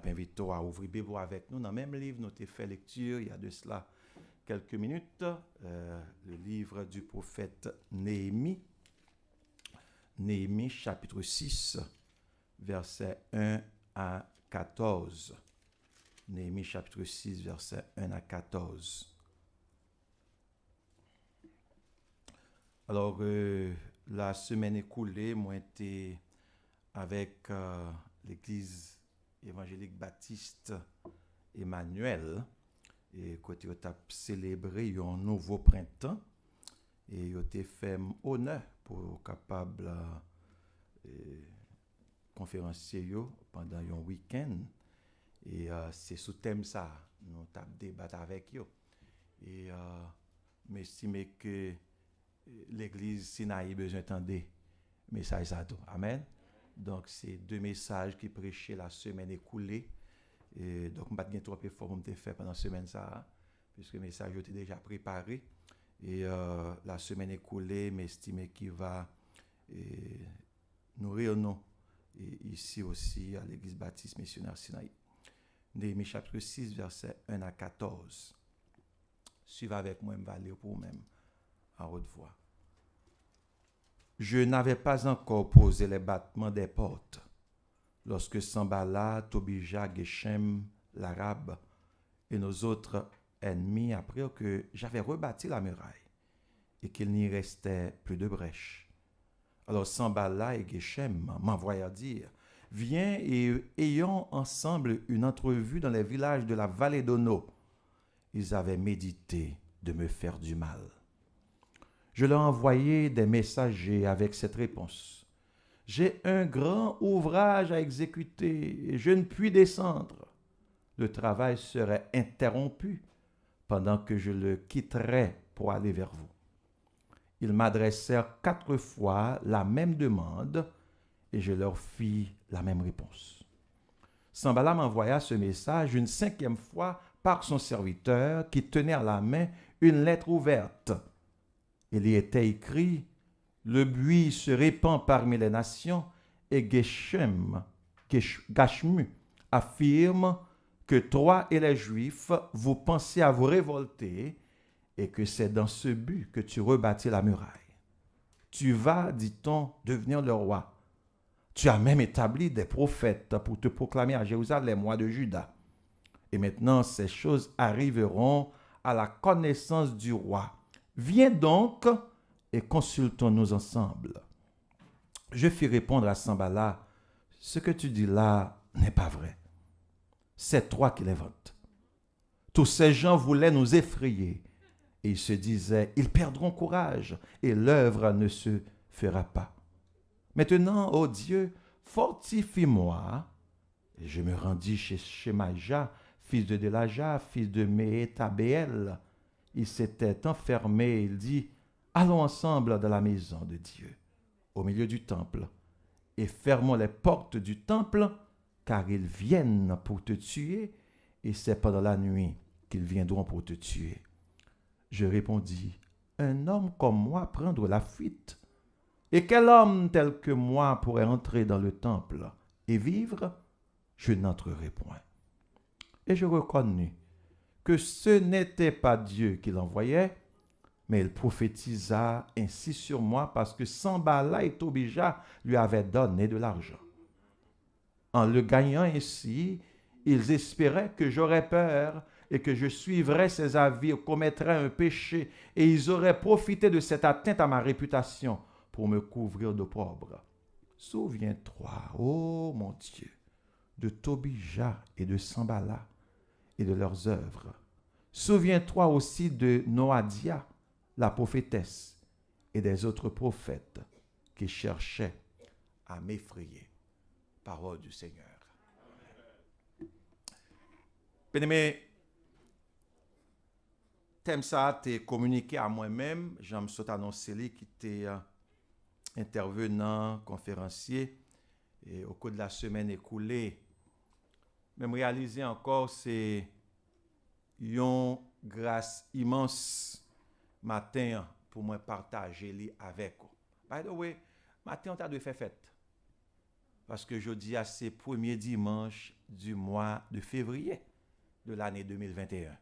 invité à ouvrir Bible avec nous dans le même livre. Nous avons fait lecture il y a de cela quelques minutes. Le livre du prophète Néhémie. Néhémie chapitre 6, versets 1 à 14. Néhémie chapitre 6, versets 1 à 14. Alors, la semaine écoulée, moi, j'étais avec l'église évangélique baptiste Emmanuel, et côté on a célébré un nouveau printemps, et on a fait honneur pour capable conférencier pendant un week-end, et c'est sous thème ça, nous avons débattu avec eux. Et m'estime que l'église Sinaï besoin d'entendre message à tout. Amen. Donc c'est deux messages qui prêchaient la semaine écoulée. Et donc je ne vais pas trop effort pour me faire pendant la semaine ça, puisque le message était déjà préparé. Et la semaine écoulée, m'estime qu'il va nous réunir ici aussi à l'église baptiste missionnaire Sinaï. Néhémie chapitre 6, versets 1 à 14. Suivez avec moi, je vais lire pour vous-même à haute voix. Je n'avais pas encore posé les battements des portes lorsque Sanballat, Tobija, Geshem, l'Arabe et nos autres ennemis apprirent que j'avais rebâti la muraille et qu'il n'y restait plus de brèche. Alors Sanballat et Geshem m'envoyèrent dire: viens et ayons ensemble une entrevue dans les villages de la vallée d'Ono. Ils avaient médité de me faire du mal. Je leur envoyai des messagers avec cette réponse: j'ai un grand ouvrage à exécuter et je ne puis descendre. Le travail serait interrompu pendant que je le quitterais pour aller vers vous. Ils m'adressèrent 4 fois la même demande et je leur fis la même réponse. Sanballat m'envoya ce message une 5e fois par son serviteur qui tenait à la main une lettre ouverte. Il y était écrit: le buis se répand parmi les nations et Gashmu affirme que toi et les Juifs, vous pensez à vous révolter et que c'est dans ce but que tu rebâtis la muraille. Tu vas, dit-on, devenir le roi. Tu as même établi des prophètes pour te proclamer à Jérusalem, roi de Juda. Et maintenant, ces choses arriveront à la connaissance du roi. Viens donc et consultons-nous ensemble. Je fis répondre à Sanballat: ce que tu dis là n'est pas vrai. C'est toi qui l'inventes. Tous ces gens voulaient nous effrayer et ils se disaient: ils perdront courage et l'œuvre ne se fera pas. Maintenant, ô Dieu, fortifie-moi. Et je me rendis chez Shemaja, fils de Delaja, fils de Méhétabéel. Il s'était enfermé, il dit: allons ensemble dans la maison de Dieu, au milieu du temple, et fermons les portes du temple, car ils viennent pour te tuer, et c'est pendant la nuit qu'ils viendront pour te tuer. Je répondis: un homme comme moi prendre la fuite? Et quel homme tel que moi pourrait entrer dans le temple et vivre? Je n'entrerai point. Et je reconnus que ce n'était pas Dieu qui l'envoyait, mais il prophétisa ainsi sur moi parce que Sanballat et Tobija lui avaient donné de l'argent. En le gagnant ainsi, ils espéraient que j'aurais peur et que je suivrais ses avis, commettrais un péché, et ils auraient profité de cette atteinte à ma réputation pour me couvrir d'opprobre. Souviens-toi, ô mon Dieu, de Tobija et de Sanballat et de leurs œuvres. Souviens-toi aussi de Noadia, la prophétesse, et des autres prophètes qui cherchaient à m'effrayer. Parole du Seigneur. Bien-aimé, thème ça a été communiqué à moi-même. J'en suis annoncé qui était intervenant, conférencier, et au cours de la semaine écoulée, même réaliser encore, c'est une grâce immense matin pour moi partager avec vous. By the way, matin on t'a dû faire fête. Parce que jeudi, c'est premier dimanche du mois de février de l'année 2021.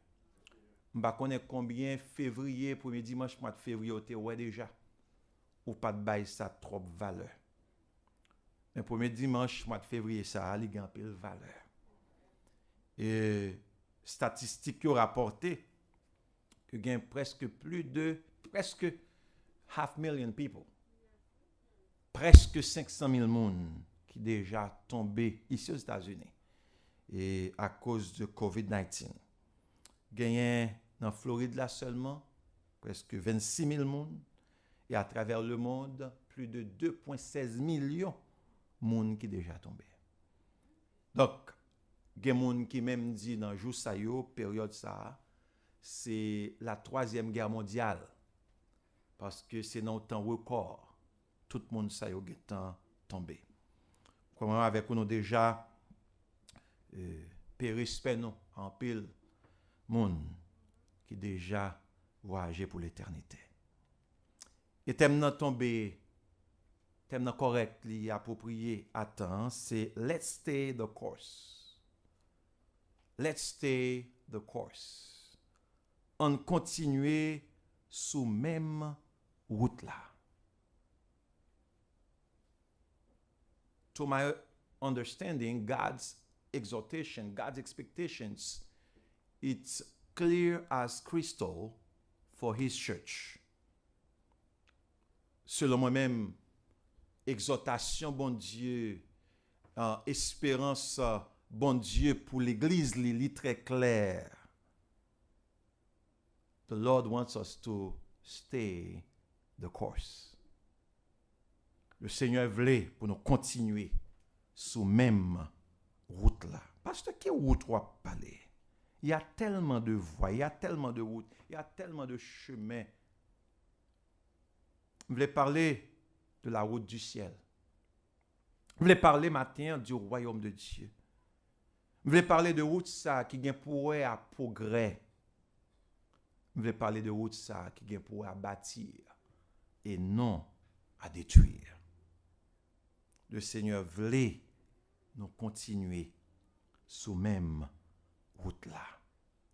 Je ne sais pas combien février, premier dimanche mois de février, vous ouais déjà. Ou pas de bail ça trop valeur. Mais premier dimanche mois de février, ça a une peu de valeur. Et statistiques ont rapporté que il y a presque 500,000 people. Presque 500 000 personnes qui sont déjà tombés ici aux États-Unis. Et à cause de COVID-19. Gagné dans Floride là seulement presque 26 000 personnes et à travers le monde plus de 2,16 millions de personnes qui sont déjà tombés. Donc, il y a des gens qui même dit dans jour ça yo, période ça, c'est la 3e guerre mondiale parce que c'est dans le temps record tout le monde ça yo est tombé. Comment avec nous déjà périspe nous en pile monde qui déjà voyagé pour l'éternité. Et thème nan tombé, thème nan correct li approprié à temps, c'est let's stay the course. Let's stay the course. On continue sous même route là. To my understanding, God's exhortation, God's expectations, it's clear as crystal for his church. Selon moi-même, exhortation, bon Dieu, espérance, bon Dieu pour l'Église, li très clair. The Lord wants us to stay the course. Le Seigneur voulait pour nous continuer sous même route là. Parce que quelle route on va parler? Il y a tellement de voies, il y a tellement de routes, il y a tellement de chemins. Je voulais parler de la route du ciel. Je voulais parler matin du royaume de Dieu. Je voulais parler de route ça qui gagne pour à progrès. Je voulais parler de route ça qui gagne pour à bâtir et non à détruire. Le Seigneur voulait nous continuer sous même route là.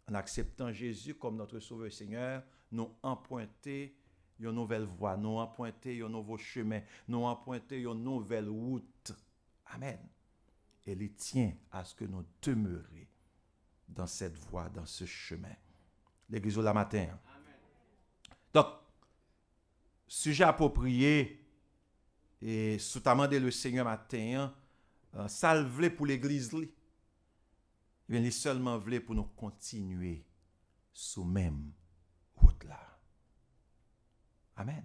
En acceptant Jésus comme notre Sauveur Seigneur, nous emprunter une nouvelle voie, nous emprunter un nouveau chemin, nous emprunter une nouvelle route. Amen. Et il tient à ce que nous demeurions dans cette voie, dans ce chemin. L'église au la matin. Amen. Donc, sujet approprié, et sous demandé le Seigneur matin, salve pour l'église. Il est seulement voulu pour nous continuer sous même route là. Amen.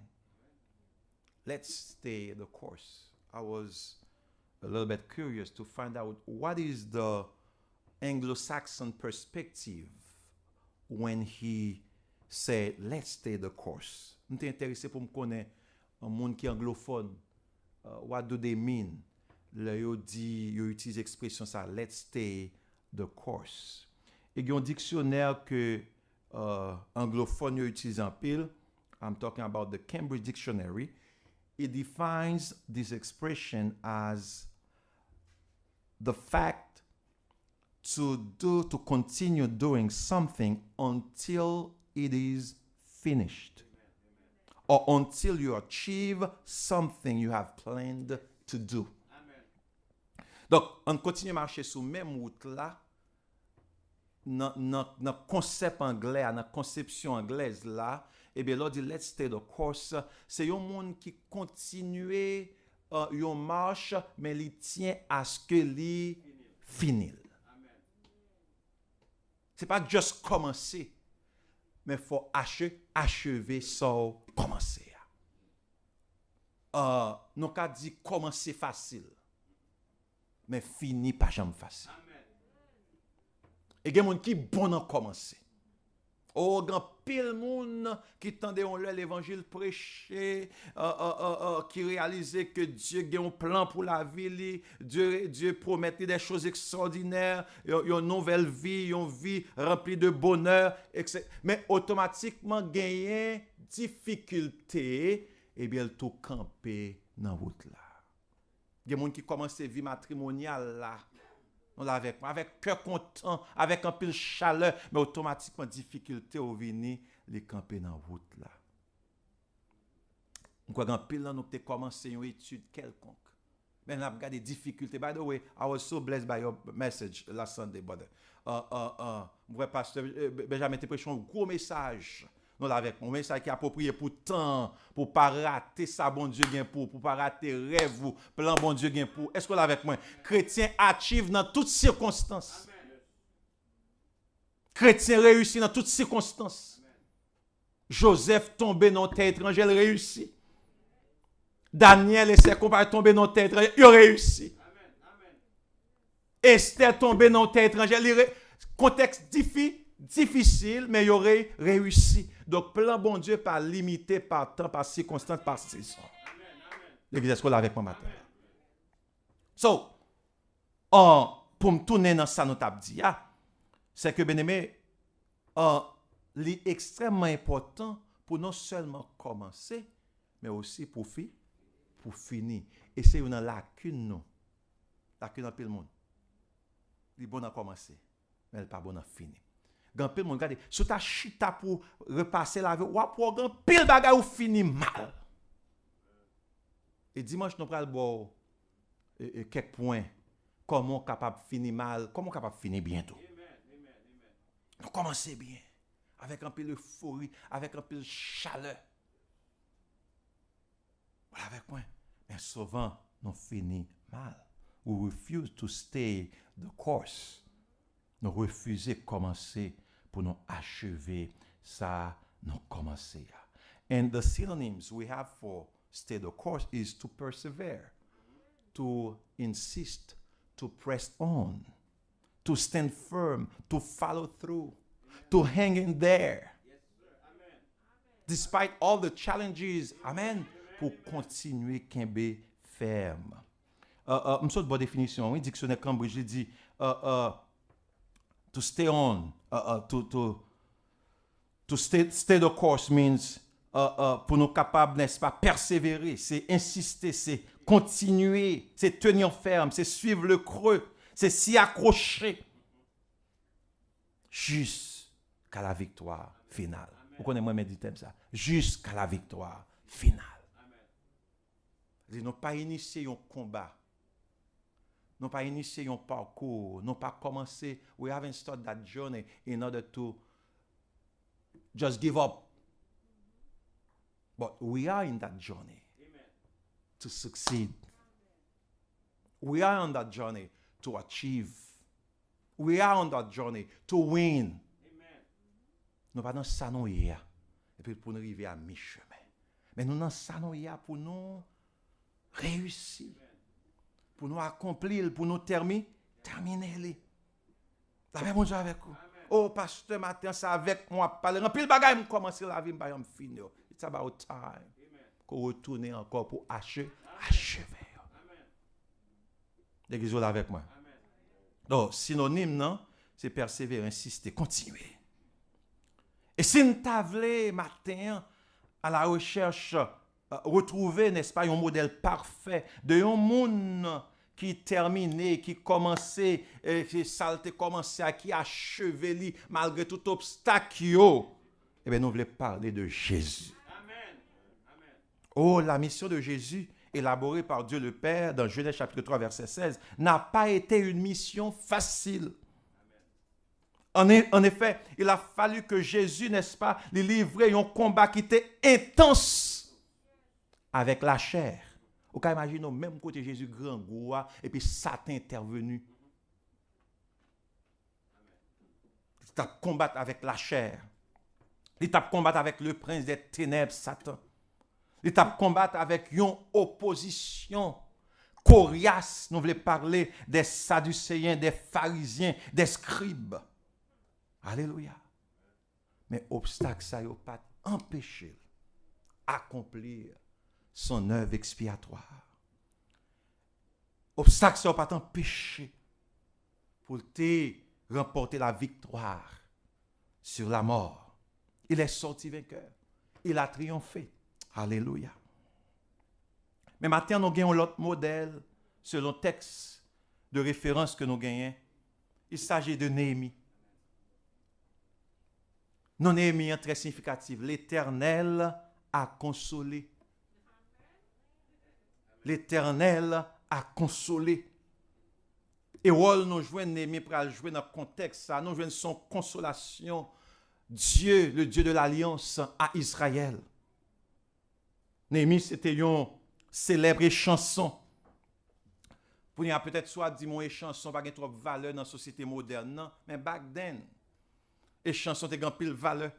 Let's stay the course. I was a little bit curious to find out what is the Anglo-Saxon perspective when he said, let's stay the course. Je suis intéressé pour me connaître un monde qui est anglophone. What do they mean? Là, ils utilisent l'expression ça, let's stay the course. Et il y a un dictionnaire que anglophone utilise en pile. I'm talking about the Cambridge Dictionary. It defines this expression as the fact to continue doing something until it is finished. Or until you achieve something you have planned to do. Amen. Donc, on continue à marcher sur même route là, dans le concept anglais, dans la conception anglaise là, et bien là, dit let's stay the course. C'est un monde qui continue une marche, mais il tient à ce que il finisse. C'est pas juste commencer, mais il faut achever sans commencer. Nous avons dit commencer facile, mais finir pas jamais facile. Et il y a des gens qui bon à commencer. Oh, il y a pile monde qui tendait l'évangile prêché, qui réalisait que Dieu a un plan pour la vie, Dieu promettait des choses extraordinaires, une nouvelle vie, une vie remplie de bonheur, etc. Mais automatiquement, gagner difficulté, et bien, tout camper dans la route là. Il y a des gens qui commencent à vie matrimoniale là. Nous avec cœur content, avec un peu de chaleur, mais automatiquement difficulté au venir les camper dans la route là. Nous avons pile là nous avons commencé une étude quelconque. Mais nous avons regardé des difficultés. By the way, I was so blessed by your message last Sunday, brother. Mon pasteur Benjamin te prêché un gros message. Nous l'avons un message qui est approprié pour temps, pour ne pas rater ça, bon Dieu gain pour ne pas rater rêve, plan bon Dieu gain pour. Est-ce que vous l'avez avec moi? Chrétien achieve dans toutes circonstances. Chrétien réussit dans toutes circonstances. Joseph tombé dans terre étrangère, il réussit. Daniel et ses compagnons tombés dans terre étrangère, il réussit. Esther tombé dans terre étrangère, contexte difficile, mais il aurait réussi. Donc, plan bon Dieu pas limité par temps, par circonstance, par saison. L'église, est-ce qu'on l'a avec moi matin? So, pour me tourner dans ça, nous t'avons dit, c'est que, bien aimé, c'est extrêmement important pour non seulement commencer, mais aussi pour finir. Et c'est une lacune, nous. Lacune dans tout le monde. Il est bon à commencer, mais il n'est pas bon à finir. Quand pile monde regarde, si tu as chita pour repasser la vie, ou pour grand pile bagay ou fini mal. Et dimanche nous pral bon quelques points comment capable finir mal, comment capable finir bientôt. Nous commencer bien avec un peu d'euphorie, avec un peu de chaleur. Voilà avec moi. Mais souvent nous finissons mal. We refuse to stay the course. Nous refusons de commencer pour nous achever ça, nous commencer. And the synonyms we have for stay the course is to persevere, to insist, to press on, to stand firm, to follow through, to hang in there. Despite all the challenges, amen, pour continuer kembe ferme. Une sorte de bonne définition, oui, dictionnaire Cambridge, il dit to stay on, to stay the course means pour nous capables, n'est-ce pas, persévérer, c'est insister, c'est continuer, c'est tenir ferme, c'est suivre le creux, c'est s'y accrocher jusqu'à la victoire finale. Vous connaissez moi méditer ça, jusqu'à la victoire finale. Nous n'avons pas initié un combat. Nous pas initié un parcours, nous pas commencé, we haven't started that journey in order to just give up. But we are in that journey to succeed. We are on that journey to achieve. We are on that journey to win. Nous pas dans ça nous y a. Et puis pour nous arriver à mi-chemin. Mais nous dans ça nous y a pour nous réussir. Pour nous accomplir, pour nous terminer. La même chose avec vous. Oh, pasteur, matin, ça avec moi. Parler en pile bagaille, je commence la vie, je vais finir. It's about time. Qu'on retourne encore pour achever. L'église là avec moi. Donc, synonyme, non, c'est persévérer, insister, continuer. Et si nous t'avons matin à la recherche, retrouver, n'est-ce pas, un modèle parfait de un monde qui terminé, qui commençait, qui salte commencé à qui achevé malgré tout obstacle, eh bien, nous voulons parler de Jésus. Amen. Oh, la mission de Jésus, élaborée par Dieu le Père dans Genèse chapitre 3, verset 16, n'a pas été une mission facile. En effet, il a fallu que Jésus, n'est-ce pas, lui livrer un combat qui était intense avec la chair. Vous pouvez imaginer, même côté Jésus, grand goût, et puis Satan est intervenu. Il a combattu avec la chair. Il a combattu avec le prince des ténèbres, Satan. Il a combattu avec une opposition coriace. Nous voulons parler des Sadducéens, des pharisiens, des scribes. Alléluia. Mais obstacle, ça n'a pas empêché d'accomplir son œuvre expiatoire. Obstacle, ça n'a pas empêché pour te remporter la victoire sur la mort. Il est sorti vainqueur. Il a triomphé. Alléluia. Mais maintenant, nous gagnons l'autre modèle selon le texte de référence que nous gagnons Il s'agit de Néhémie. Non, Néhémie est très significative. L'Éternel a consolé. L'Éternel a consolé. Et nous jouons Néhémie pour jouer dans le contexte, ça, nous jouons son consolation. Dieu, le Dieu de l'Alliance à Israël. Néhémie, c'était une célèbre chanson. Pour y a peut-être soit dit mon chanson pas trop de valeur dans la société moderne, non, mais back then, les chansons étaient grand pile valeur.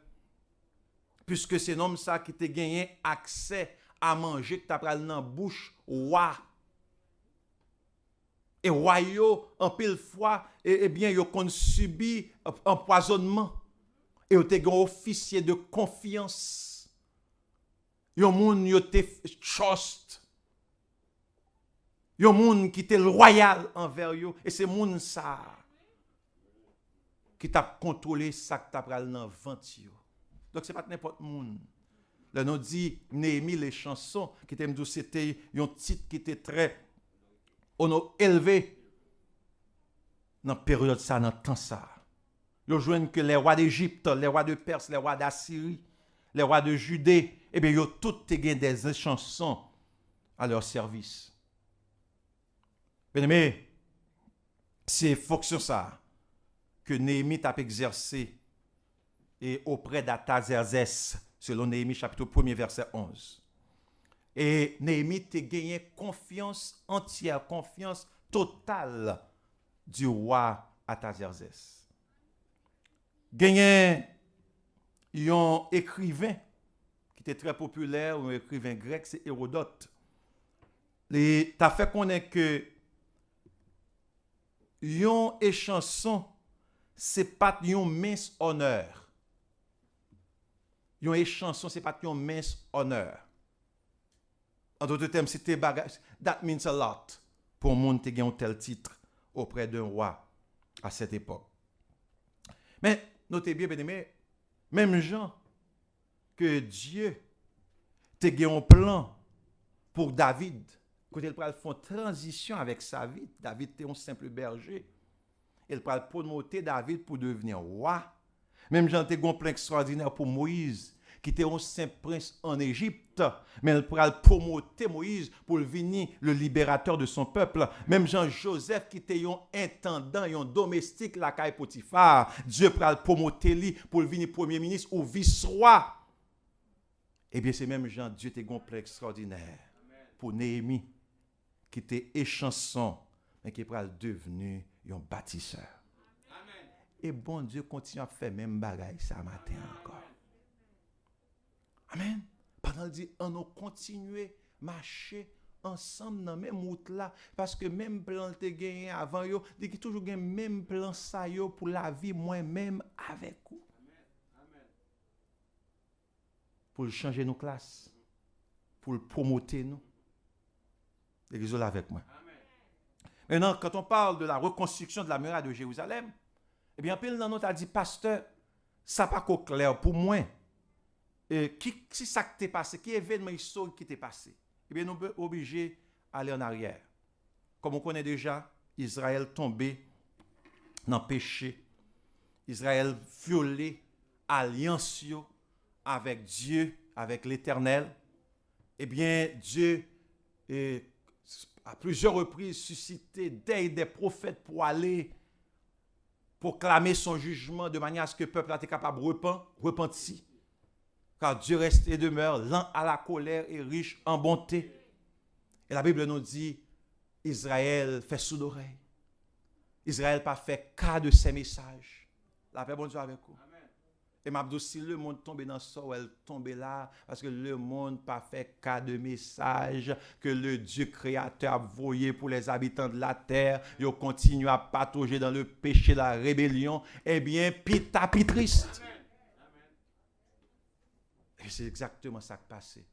Puisque c'est l'homme ça qui t'a gagné accès à manger que t'as pris dans la bouche roi. Et roi yo en pile fois et bien yo kon subi empoisonnement. Et yo te grand officier de confiance. Yo moun yo te trust. Yo moun qui était loyal envers yo et c'est moun ça qui t'a contrôlé ça que t'a pral dans ventre yo. Donc c'est pas n'importe moun. Là nous dit Néhémie les chansons qui t'aime c'était un titre qui était très élevé dans la période ça dans temps ça. Yo joignent que les rois d'Égypte, les rois de Perse, les rois d'Assyrie, les rois de Judée, eh bien yo toutes te gen des chansons à leur service. Bien-aimé, c'est fonction ça que Néhémie a exercé et auprès d'Artaxerxès, selon Néhémie chapitre 1er verset 11. Et Néhémie a gagné confiance entière, confiance totale du roi Artaxerxès. Gagné un écrivain qui était très populaire, un écrivain grec, c'est Hérodote. Il a fait connaître que yon échanson, c'est pas yon mince honneur. Yon échanson, c'est pas yon mince honneur. En d'autres termes, c'était bagage. That means a lot pour moun te gen un tel titre auprès d'un roi à cette époque. Mais notez bien, bien-aimé, même gens que Dieu te gen un plan pour David. Quand il pral faire transition avec sa vie, David était un simple berger. Il pral promoter David pour devenir roi. Même Jean était un plan extraordinaire pour Moïse, qui était un simple prince en Égypte, mais il pral promoter Moïse pour devenir le libérateur de son peuple. Même Jean-Joseph, qui était un intendant, un domestique, la caille Potiphar, Dieu pral promoter lui pour devenir premier ministre ou vice-roi. Eh bien, c'est même Jean, Dieu était un plan extraordinaire pour Néhémie, qui était échanson, mais qui est devenu un bâtisseur. Amen. Et bon Dieu continue à faire même bagaille ça matin encore. Amen. Pendant le dit, on a continué à marcher ensemble dans la même route là, parce que même plan te gagné avant yo, dit qu'il toujours gagne même plan ça yo pour la vie moi-même avec vous. Amen. Pour changer nos classes, pour le promoter nous. L'église là avec moi. Amen. Maintenant, quand on parle de la reconstruction de la muraille de Jérusalem, eh bien, pile dans notre a dit, pasteur, ça pas qu'au clair pour moi. Si ça qui t'est passé, qui événement historique qui t'est passé, eh bien, nous sommes obligés d'aller en arrière. Comme on connaît déjà, Israël tombé dans le péché. Israël violé alliance avec Dieu, avec l'Éternel. Eh bien, Dieu à plusieurs reprises suscité des prophètes pour aller proclamer son jugement de manière à ce que le peuple soit capable de repentir. Car Dieu reste et demeure lent à la colère et riche en bonté. Et la Bible nous dit, Israël fait sourd d'oreille. Israël n'a pas fait cas de ses messages. La paix bon Dieu avec vous. Et m'a dit, si le monde tombe dans ça, elle tombe là, parce que le monde n'a pas fait cas de message que le Dieu créateur a voyé pour les habitants de la terre. Ils continuent à patauger dans le péché, la rébellion. Eh bien, pita triste. Et c'est exactement ça qui passé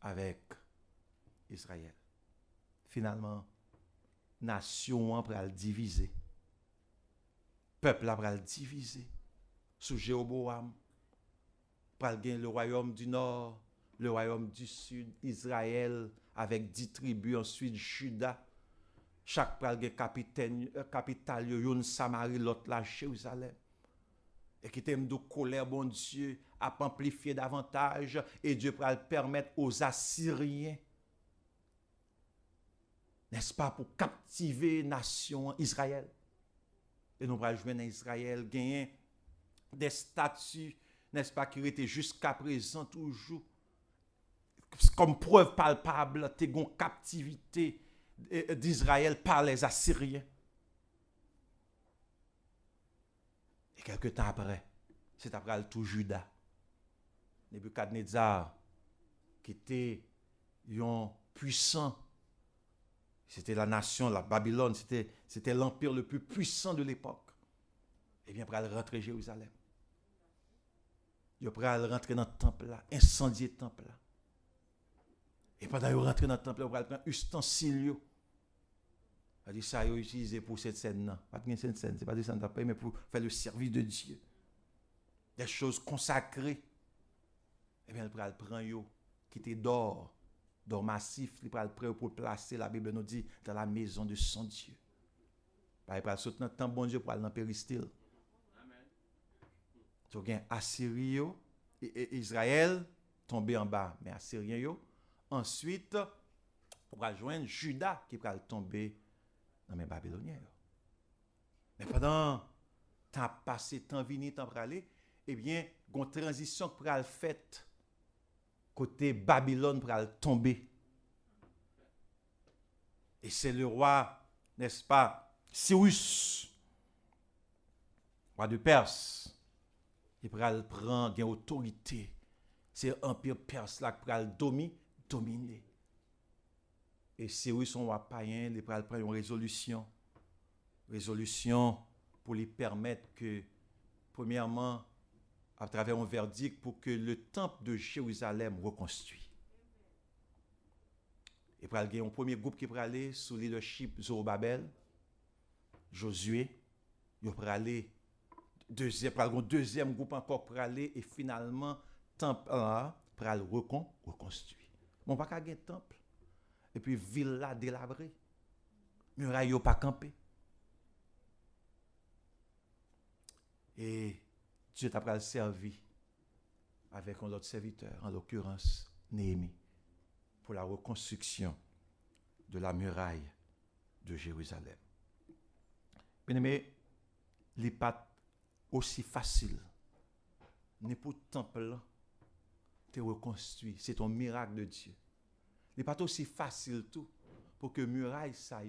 avec Israël. Finalement, nation après le diviser. Peuple après le diviser. Sous Jéroboam, pour le royaume du nord, le royaume du sud, Israël, avec 10 tribus, ensuite Juda. Chaque pral gen capitaine, capital yo, yon Samarie, l'autre là, Jérusalem. Et qui t'aime de colère, bon Dieu, à amplifier davantage, et Dieu pral permettre aux Assyriens, n'est-ce pas, pour captiver nation Israël. Et nous pral jouer dans Israël, gagner des statues, n'est-ce pas, qui étaient jusqu'à présent toujours, comme preuve palpable, t'es gon captivité d'Israël par les Assyriens. Et quelques temps après, c'est après tout Juda. Nebuchadnezzar, qui était un puissant, c'était la nation, la Babylone, c'était l'empire le plus puissant de l'époque. Et bien, après, rentrer à Jérusalem. Il après rentrer dans le temple là, incendier le temple là. Et pendant qu'il rentre dans le temple, il prend ustensile. Il dit ça, il utilisé pour cette scène-là. Pas de cette scène, c'est pas des scènes d'après, mais pour faire le service de Dieu. Des choses consacrées. Et bien, il prend yo, qui était d'or massif, il prend pour placer, la Bible nous dit, dans la maison de son Dieu. Il prend sauter dans le temple, bon Dieu, pour aller dans le péristyle. Donc, il y a Assyrie et Israël tombé en bas, mais Assyrien yo. Ensuite, on va joindre Juda qui va tomber dans les Babyloniens. Mais pendant temps passé, temps venu, temps pour aller, eh bien, il y a une transition qui va être faite côté Babylone pour tomber. Et c'est le roi, n'est-ce pas, Cyrus, roi de Perse, qui va prendre autorité. C'est l'empire perse là qui va dominer. Et Cyrus, son roi païen, il va prendre une résolution pour lui permettre que, premièrement, à travers un verdict, pour que le temple de Jérusalem reconstruit. Il va y avoir un premier groupe qui va aller sous le leadership Zorobabel, Josué. Il va aller un deuxième groupe encore pour aller, et finalement, le temple là, pour aller reconstruire. Bon, pas qu'à un temple. Et puis, ville là délabrée. Muraille pas campé. Et Dieu t'a servi avec un autre serviteur, en l'occurrence Néhémie, pour la reconstruction de la muraille de Jérusalem. Bien aimé, il n'est pas aussi facile. N'importe temple te reconstruit. C'est un miracle de Dieu. Il n'est pas aussi facile tout pour que muraille ça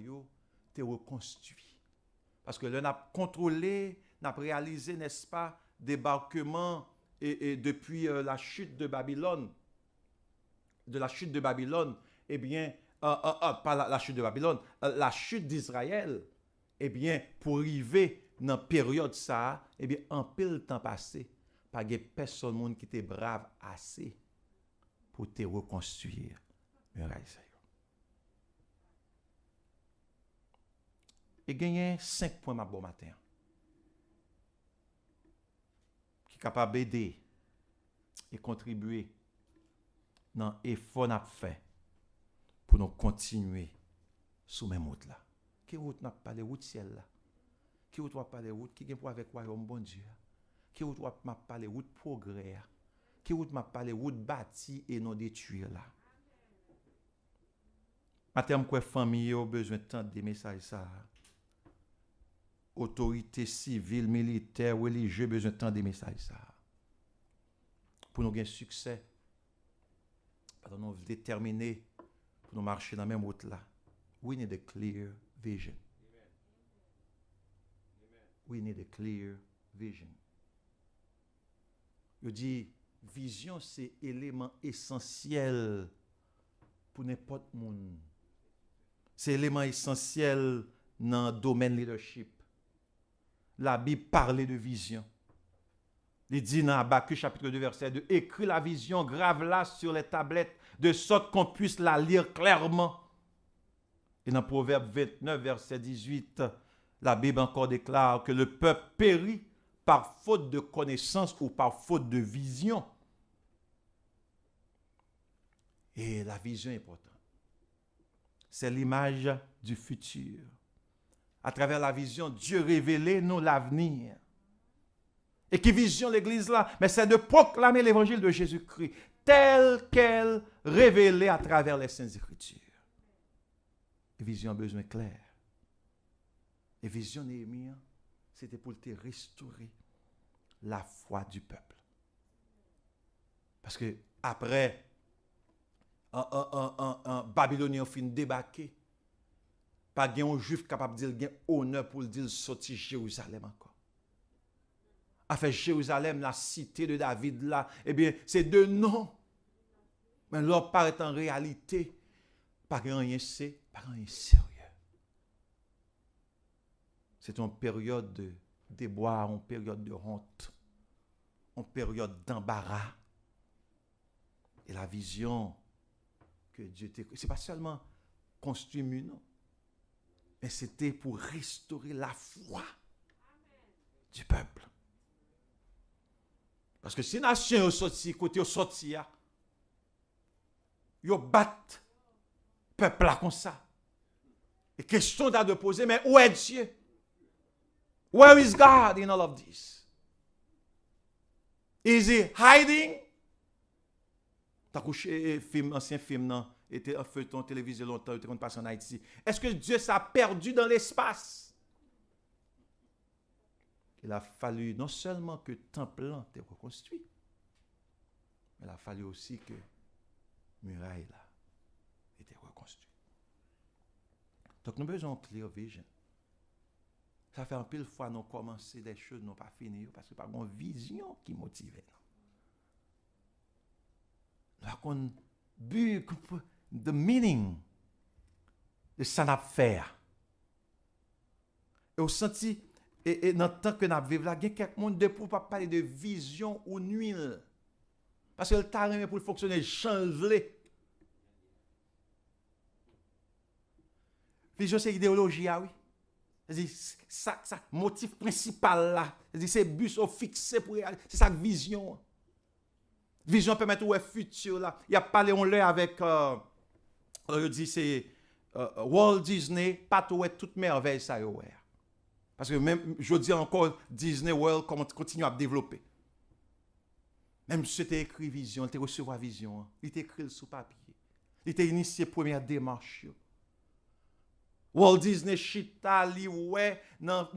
te reconstruit. Parce que là, on a contrôlé, on a réalisé, n'est-ce pas, débarquement et depuis la chute de Babylone. De la chute de Babylone, eh bien, pas la chute de Babylone, la chute d'Israël, eh bien, pour arriver dans la période ça, eh bien, en pile temps passé, pas de personne qui était brave assez pour te reconstruire. Et gagner 5 points ma bon matin. Qui est capable d'aider et contribuer dans l'effort qu'on a fait pour nous continuer sous mes routes là. Qui route n'a pas les routes ciel là? Qui route n'a pas les routes qui vient pour avec royaume bon Dieu? Qui route n'a pas les routes progrès? Qui route n'a pas les routes bâties et non détruites là? Matin, quoi famille a besoin de tant de messages ça. Autorité civile, militaire, religieuse besoin de tant de messages ça. Pour nous gagner succès. Pour nous déterminer pour nous marcher dans la même route là. We need a clear vision. We need a clear vision. Je dis, vision c'est élément essentiel pour n'importe monde. C'est élément essentiel dans le domaine leadership. La Bible parle de vision. Il dit dans Habakkuk chapitre 2 verset 2, écris la vision, grave-la sur les tablettes, de sorte qu'on puisse la lire clairement. Et dans Proverbe 29 verset 18, la Bible encore déclare que le peuple périt par faute de connaissance ou par faute de vision. Et la vision est importante. c'est l'image du futur. À travers la vision, Dieu révélait nous l'avenir. Et qui vision l'Église là? Mais c'est de proclamer l'évangile de Jésus-Christ tel qu'elle révélée à travers les Saintes Écritures. Et vision a besoin clair. Et vision Néhémie, c'était pour te restaurer la foi du peuple. Parce que après, un Babylonien fin débarqué, pas un juif capable de dire honneur pour dire sortir Jérusalem encore. A fait Jérusalem, la cité de David là, eh bien, c'est deux noms. Mais leur paraît en réalité, pas rien c'est, pas rien sérieux. C'est une période de déboire, une période de honte, une période d'embarras. Et la vision que Dieu t'a... Ce n'est pas seulement construire non, mais c'était pour restaurer la foi du peuple. Parce que si la nation est sortie, côté est sorti, ils battent le peuple là comme ça. Et question de poser, mais où est Dieu? Where is God in all of this? Is he hiding? T'as couché film, ancien film, non? Était un feuilleton télévisé longtemps, il était passé en Haïti. Est-ce que Dieu s'est perdu dans l'espace? Il a fallu non seulement que le temple soit reconstruit, mais il a fallu aussi que muraille là était reconstruite. Donc nous avons besoin de clear vision. Ça fait un pile fois nous commencer des choses, nous pas finir parce que pas une vision qui motive. Nous avons but, the meaning de ça n'a faire. Et au senti et dans le temps que nous vivons là, il y a quelqu'un de pour pas parler de vision ou nuit. Parce que le talent pour fonctionner changer. Vision c'est idéologie oui. Ça motif principal là, c'est but fixé pour c'est ça vision. Vision permet de futur là. Il y a parlé on l'a avec je dis c'est Walt Disney pas tout toute merveille ça yo. Parce que même je dis encore Disney World continue à développer. Même si c'était écrit vision, il était recevoir vision, il était écrit sous papier. Il était initié première démarche. Walt Disney chita li ouais non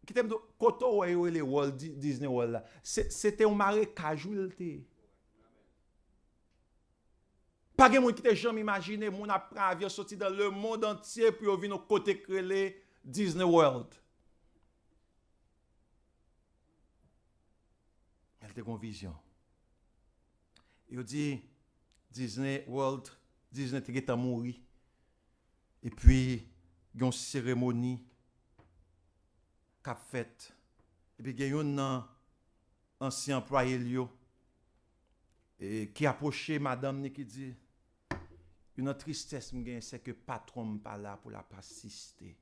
qui t'aime koto ouais les Walt Disney World là c'était un marécage où il était pas de monde qui t'a jamais imaginé mon après avion sorti dans le monde entier pour venir au côté créé Disney World. Elle était une vision. Il dit Disney World, Disney était mort. Et puis il y a une cérémonie qu'a faite. Et puis il y a un ancien employé qui approchait madame qui dit une tristesse c'est que patron n'est pas là pour la assister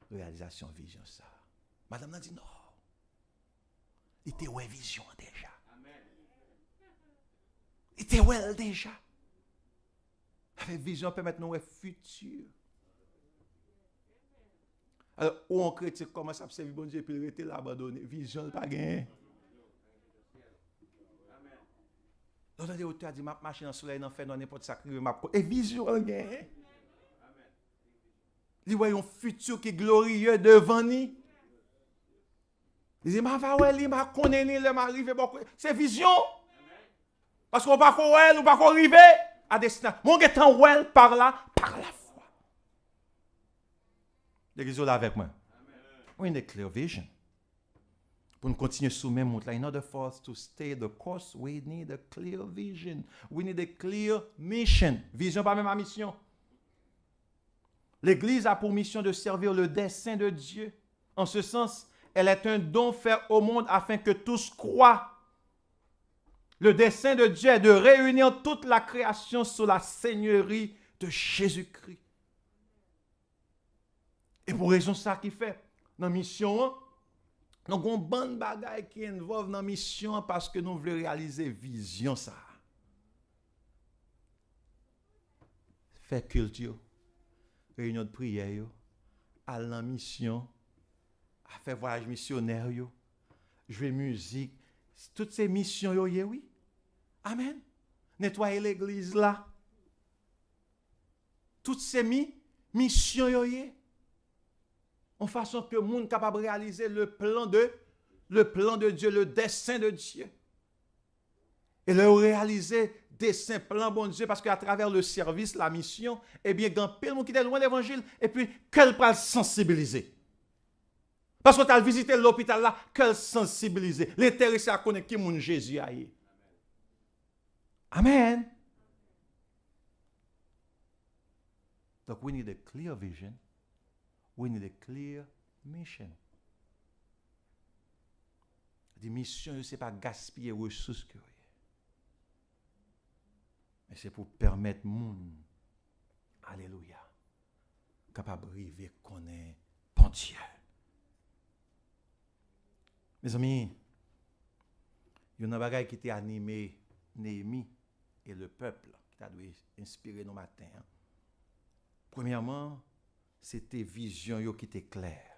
réalisation vision ça. Madame a dit non. Il était ouais vision déjà. Il était well déjà. Avec vision permet nous ouais futur. Alors, où on chrétien commence à servir bon Dieu et puis il était l'abandonné. Vision pas gagné. L'autre des auteurs a dit ma machine en soleil n'en fait n'importe ça et vision gagné. Il voit un futur qui est glorieux devant nous. Il dit ma va ouais, ma connaît ni le m'arriver c'est vision. Parce qu'on pas ouais, ou pas arriver à destination. Mon étant ouais par là par la foi. L'église là avec moi. We need a clear vision. Pour nous continuer sous même route là, in order for us to stay the course, we need a clear vision. We need a clear mission. Vision pas même ma mission. L'église a pour mission de servir le dessein de Dieu. En ce sens, elle est un don fait au monde afin que tous croient. Le dessein de Dieu est de réunir toute la création sous la seigneurie de Jésus-Christ. Et pour raison ça qui fait, dans la mission, nous avons une bonne bagaille qui involve dans la mission parce que nous voulons réaliser vision ça. Faire culture. réunion de prière, yo, à la mission, à faire voyage missionnaire, yo, jouer musique, toutes ces missions, yo, oui. Amen. Nettoyer l'église là. Toutes ces missions, yo, en façon que le monde capable de réaliser le plan de Dieu, le dessein de Dieu. Et le réaliser dessein, plan bon Dieu, parce qu'à travers le service, la mission, eh bien, il y a plein de monde qui est loin de l'évangile, et puis, qu'elle peut sensibiliser. Parce que tu as visité l'hôpital là, qu'elle sensibiliser. L'intéressé à connaître qui mon Jésus a. Amen. Donc, we need a clear vision. We need a clear mission. La mission, ce n'est pas gaspiller les ressources que mais c'est pour permettre monde, alléluia, capable de arriver connaître bon Dieu. Mes amis, il y a un bagage qui t'a animé Néhémie et le peuple, qui t'a dû inspirer nos matins. Premièrement, c'était vision qui était claire.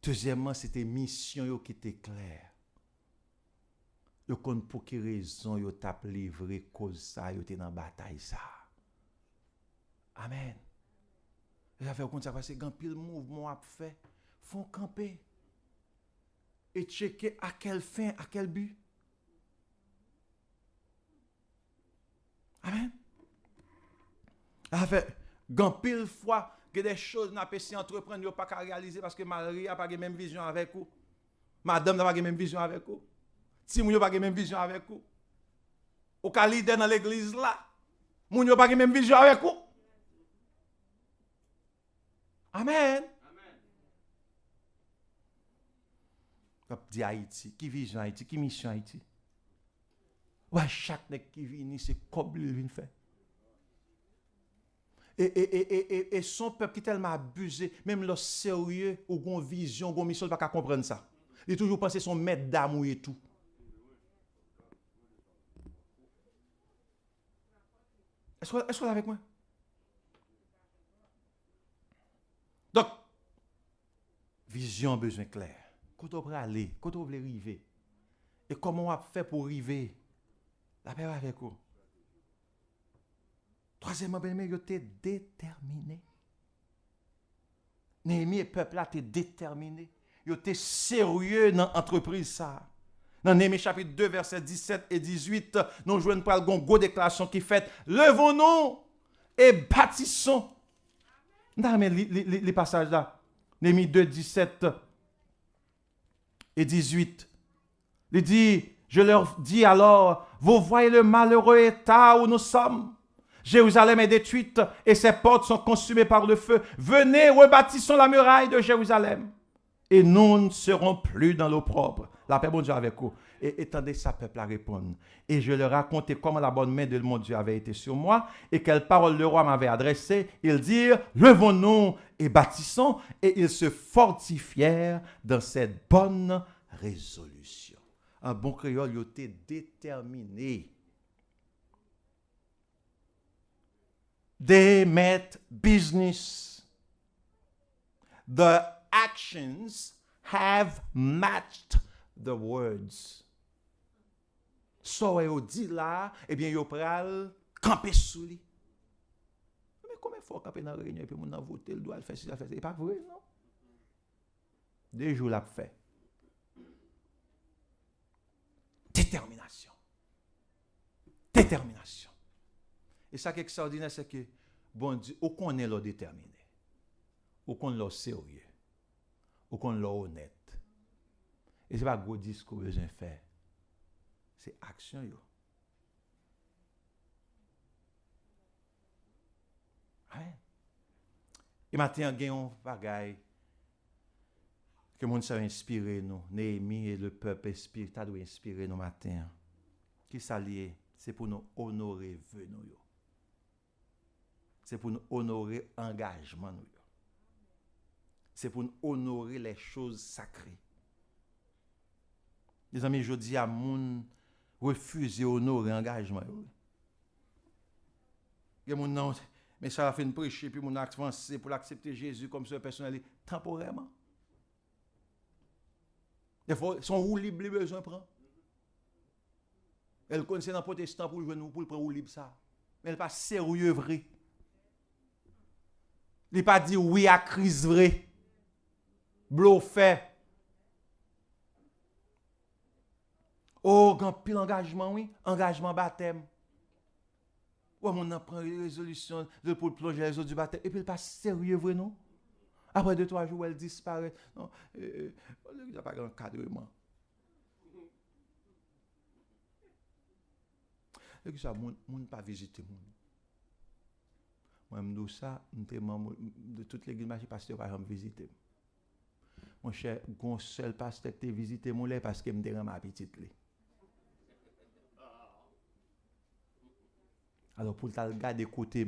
Deuxièmement, c'était mission qui était claire. Yo kon pour quelle raison yo t'a livré cause ça, yo était dans bataille ça. Amen. J'avais compte ça parce que grand pile mouvement a fait, font camper et checker à quelle fin, à quel but. Amen. Avec grand pile fois que des choses n'a pas si entreprendre yo pas qu'à réaliser parce que Marie a pas la même vision avec vous. Madame n'a pas la même vision avec vous. Si moun yo pas la même vision avec vous. Ou ka leader dans l'église là, moun yo pas la même vision avec vous. Amen. Kap di Haïti, qui vision Haïti, qui mission Haïti. Ouais, chaque nèg qui vient c'est comme il vient faire. Et son peuple qui est tellement abusé, même le sérieux ou gon vision, gon mission, pas qu'à comprendre ça. Il toujours pensé son maître d'amour et tout. Est-ce que vous êtes avec moi? Donc, vision besoin clair. Quand on veut aller, quand on veut arriver, et comment on va faire pour arriver, la paix avec vous. Troisièmement, bien aimé, vous êtes déterminé. Néhémie et peuple là, t'es déterminé. Vous êtes sérieux dans l'entreprise ça. Dans Néhémie chapitre 2, versets 17 et 18, nous jouons par le gongo déclaration qui fait levons-nous et bâtissons. Non, mais les passages là. Néhémie 2, 17 et 18. Il dit, je leur dis alors, vous voyez le malheureux état où nous sommes. Jérusalem est détruite et ses portes sont consumées par le feu. Venez, rebâtissons la muraille de Jérusalem. Et nous ne serons plus dans l'opprobre. La paix, bon Dieu, avec vous. Et attendez, ça peuple à répondre. Et je leur racontais comment la bonne main de mon Dieu avait été sur moi et quelles paroles le roi m'avait adressées. Ils dirent, levons-nous et bâtissons. Et ils se fortifièrent dans cette bonne résolution. Un bon créole, il était déterminé. They met business. The actions have matched the words. So, yo dit là, eh bien, yo pral camper sous lui. Mais comment il faut camper dans la réunion et puis mon a voté, il doit le faire, si ça fait, c'est pas vrai, non? 2 jours l'a fait. Détermination. Détermination. Et ça qui est extraordinaire, c'est que, bon Dieu, ou qu'on est là déterminé, ou qu'on est là sérieux, ou qu'on est là honnête. Et ce n'est pas gros discours que besoin faire. C'est action. Yo. Ouais. Et maintenant, il y a un bagage que le monde s'est inspiré nous. Néhémie et le peuple inspiré, ça doit inspirer nous matin. Qui s'allie, c'est pour nous honorer vœux nous. C'est pour nous honorer engagement nous. C'est pour nous honorer les choses sacrées. Les amis, je dis à moun refuser honorer engagement. Les moun non, Mais ça a fait une prêcher, puis mon avancé pour l'accepter Jésus comme son personnel temporairement. Des fois, son roue libre, les besoins prend. Elle connaissait dans le protestant pour le prendre roue libre ça. Mais elle n'est pas sérieux vrai. Il n'est pas dit oui à crise vrai. Bluffé. Oh, grand pile engagement, oui. Engagement baptême. Ouais, on prend une résolution pour plonger les autres du baptême. Et puis il n'est pas sérieux vrai, non? Après 2-3 jours, elle disparaît. Non, il n'y a pas grand cadrement. Et que ça, ne pas visiter mon. Moi, je dis ça, de toute l'église, je ne pasteur pas me visiter. Mon cher, un seul pasteur qui visité mon lait parce que me dérange ma petite lait. Alors, pour le garder côté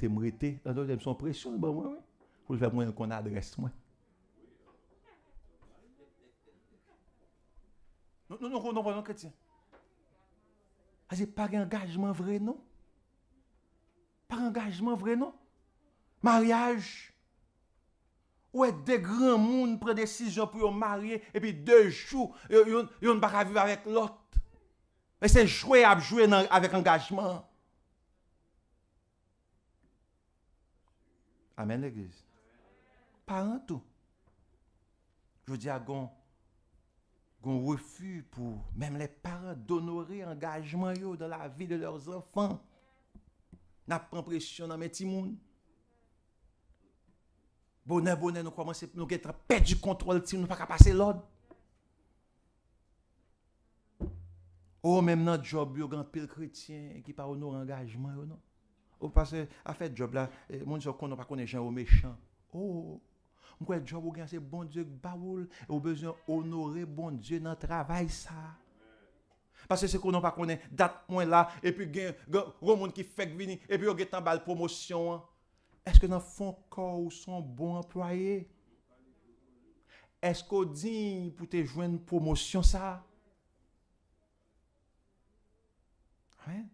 m'rete, dans son pression, bon, moi, pour le faire moins qu'on adresse, moi. Non, chrétien. C'est pas un engagement vrai, non? Pas un engagement vrai, non? Mariage. Ouais, des grands monde prennent des décisions pour se marier et puis 2 jours, ils ne pas vivre avec l'autre. Mais c'est jouer à jouer avec engagement. Amen, l'église. Pas un tout. Je dis à gon refus pour même les parents d'honorer engagement dans la vie de leurs enfants. N'a pas pression dans mes petits moun. Bonheur, nous commençons nous perdre du contrôle si nous pas passer l'ordre. Oh, même dans le job, il y a un pile chrétien qui pas honorer engagement non. Oh, parce que à faire job là, mon Dieu qu'on pas connaît gens méchants. Oh, moi job ou c'est bon Dieu baoul, ou besoin honorer bon Dieu dans travail ça. Parce que c'est qu'on pas connaît date moins là et puis gen monde qui fait venir et puis on get en balle promotion. Est-ce que dans fond corps sont bons employés? Est-ce qu'on dit pour te joindre une promotion ça? Hein?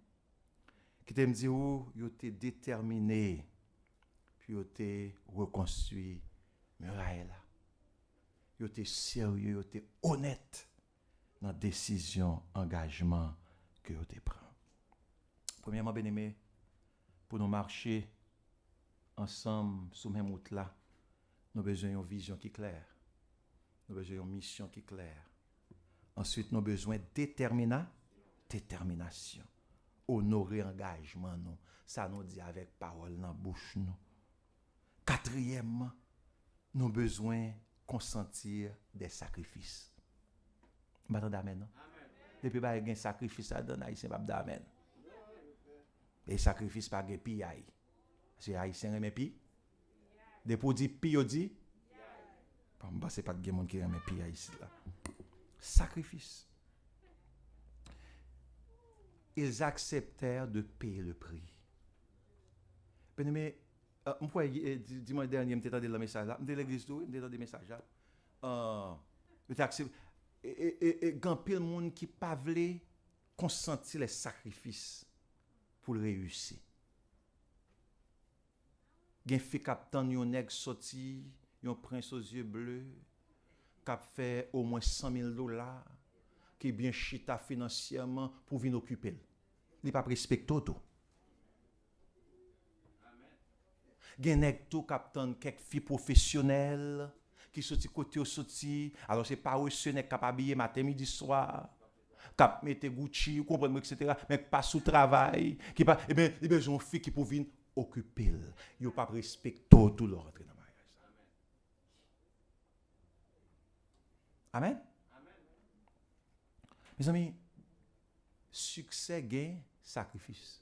Qui te me dit où yo t'es déterminé puis yo t'es reconstruit muraille là. Yo t'es sérieux, yo t'es honnête dans décision, engagement que yo te prend. Premièrement, bien-aimé, pour nous marcher ensemble sur même route là, nous avons besoin d'une vision qui est claire. Nous avons besoin d'une mission qui est claire. Ensuite, nous avons besoin de détermination. Honorer engagement nous. Ça nous dit avec parole dans la bouche nous. Quatrièmement, nous avons besoin de consentir des sacrifices. M'attendez amen non? Depuis bah il y a un sacrifice à donner haïtien pas d'amen. Et sacrifice pas gain pi aïe. C'est haïtien remet pi. Depuis dit pi yo dit bah c'est pas de monde qui remet pi ici là. Sacrifice. Ils acceptèrent de payer le prix. Mais dimanche dernier, je m'étais le message là. Je l'église tout, je m'étais des messages là. Et quand pile monde qui pas voulait consentir les sacrifices pour réussir. Gen fait capitaine yon nèg sorti, yon prince aux yeux bleus, qui a fait au moins $100,000, qui est bien chita financièrement pour venir occuper. Il pas respecté tout. Gen nèg tout capitaine quelques filles professionnelles qui sorti côté au sorti, alors c'est pas reçu nèg capable habiller matin midi soir. Cap mette Gucci, vous comprenez etc. mais pas sous travail, qui pas et bien il besoin fille qui pour venir occuper. Yo pas respecté tout l'ordre dans mariage. Amen. Mes amis, succès gain sacrifice.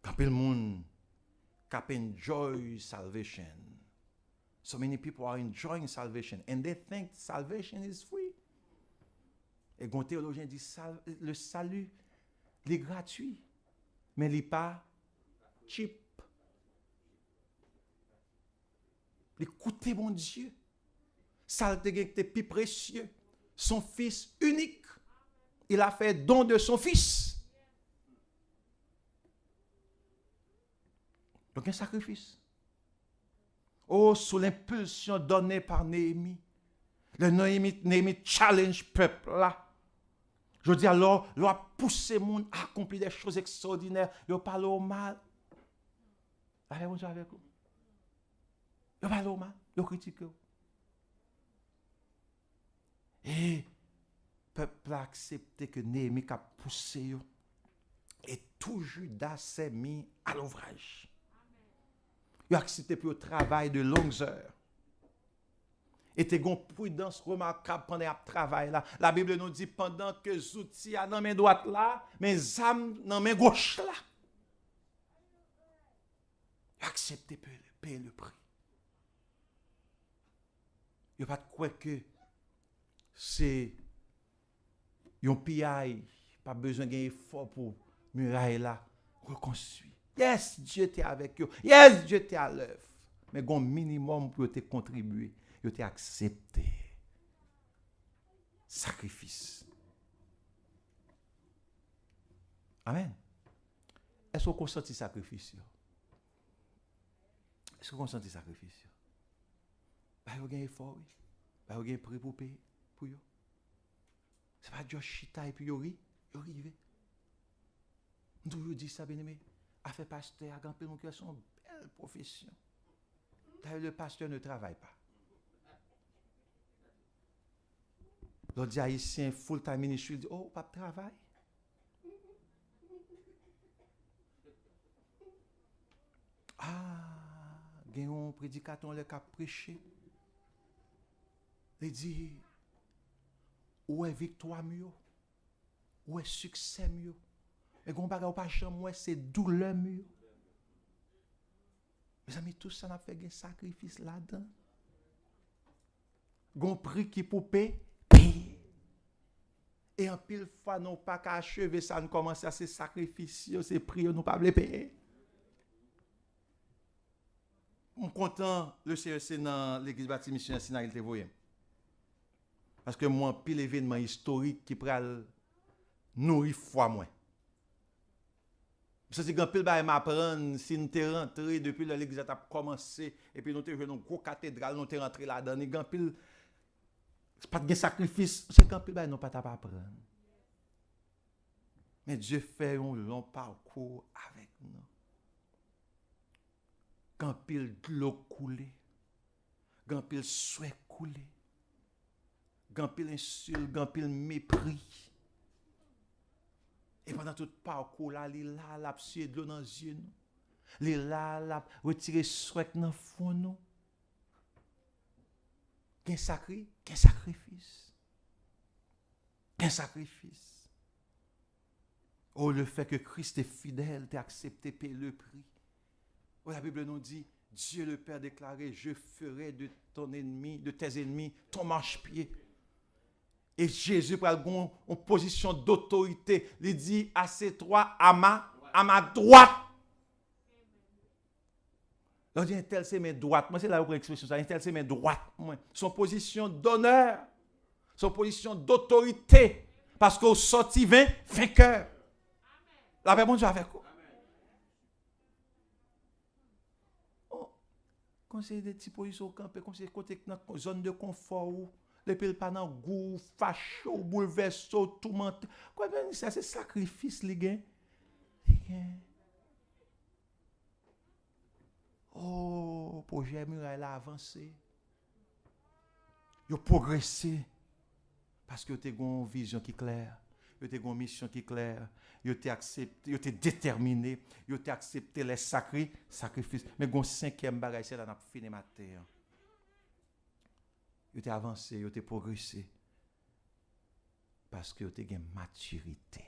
Quand le monde cap enjoy salvation. So many people are enjoying salvation and they think salvation is free. Et un théologien dit le salut il est gratuit, mais il n'est pas cheap. Il coûte mon Dieu. Ça était plus précieux. Son fils unique. Il a fait don de son fils. Donc un sacrifice. Oh, sous l'impulsion donnée par Néhémie. Le Néhémie challenge peuple là. Je dis alors, il a poussé le monde à accomplir des choses extraordinaires. Il parle au mal. Allez, on avec vous. Il parle au mal. Il critique. Et le peuple a accepté que Néhémie a poussé. Et tout Judas s'est mis à l'ouvrage. Il a accepté pour le travail de longues heures. Et tu as une prudence remarquable pendant le travail là. La Bible nous dit pendant que Zouti a dans la main droite là, mes âmes dans la main gauche là. Il a accepté de payer le prix. Il n'y a pas de quoi que c'est un pillage, pas besoin d'un effort pour muraille là reconstruire. Yes, Dieu t'est avec eux. Yes, Dieu t'est à l'œuvre. Mais il y a un minimum pour te contribuer. Il t'a accepté. Sacrifice. Amen. Est-ce qu'on consenti sacrifice? Est-ce qu'on consenti sacrifice? Bah, il y a un effort, oui. Bah, il y a un prix pour payer pour eux. C'est pas Dieu chita et puis il arrive. Nous dit ça, bien aimé. A fait pasteur, a gampé mon cœur, c'est une belle profession. D'ailleurs, le pasteur ne travaille pas. L'autre haïtien, full-time ministry, il dit, oh, pas de travail. Ah, il y a un prédicateur qui a prêché. Il dit, où est victoire mieux? Où est succès mieux? Et quand on pas jamais, c'est douleur mieux. Mes amis, tout ça, on a fait un sacrifice là-dedans. Gon prix qui pour payer. Et en pile fois, non pas qu'à achever ça, nous commençons à ces sacrifices, ces prix, nous pas les payer. Je suis content, le CEC dans l'église bâtie missionnaire Sina, il te voyait. Parce que moi, pile événement historique qui pral nourrir foi moins. Ça c'est quand pile bail m'apprendre si nous t'es rentré depuis l'église a commencé et puis nous t'es joué dans gros cathédrale, nous t'es rentré là-dedans, et quand pile c'est pas de sacrifice, c'est quand pile bail non pas t'apprendre. Mais Dieu fait un long parcours avec nous. Quand pile de l'eau coulée, quand pile souhait coulé, quand pile insulte, quand pile mépris. Et pendant tout le parcours là, il est là, il a pris de l'eau dans les yeux. Il est là, il a retiré souhait dans le fond. Qu'un sacrifice. Qu'un sacrifice. Oh, le fait que Christ est fidèle, t'es accepté, payer le prix. Oh, la Bible nous dit, Dieu le Père déclaré, je ferai de ton ennemi, de tes ennemis, ton marchepied. Et Jésus prend en position d'autorité. Il dit, assieds-toi à ma droite. On dit, un tel c'est mes droites. Moi, c'est là où l'expression ça. Un tel c'est mes droites. Son position d'honneur. Son position d'autorité. Parce qu'au sorti vainqueur. La paix, bon Dieu avec vous. Quand c'est des petites positions campées, comme c'est côté dans la zone de confort où les pays pas dans goût, facho, bouleversé, tout menté. Quoi bien ça c'est sacrifice les gars. Oh, projet muraille a avancé. Il a progressé parce que tu as une vision qui est claire. Yo te gon mission qui claire, yo te accepté, yo te déterminé, yo te accepté les sacrifices. Mais gon cinquième bagage c'est là n'a fini matin. Yo te avancé, yo te progressé. Parce que yo te gen maturité.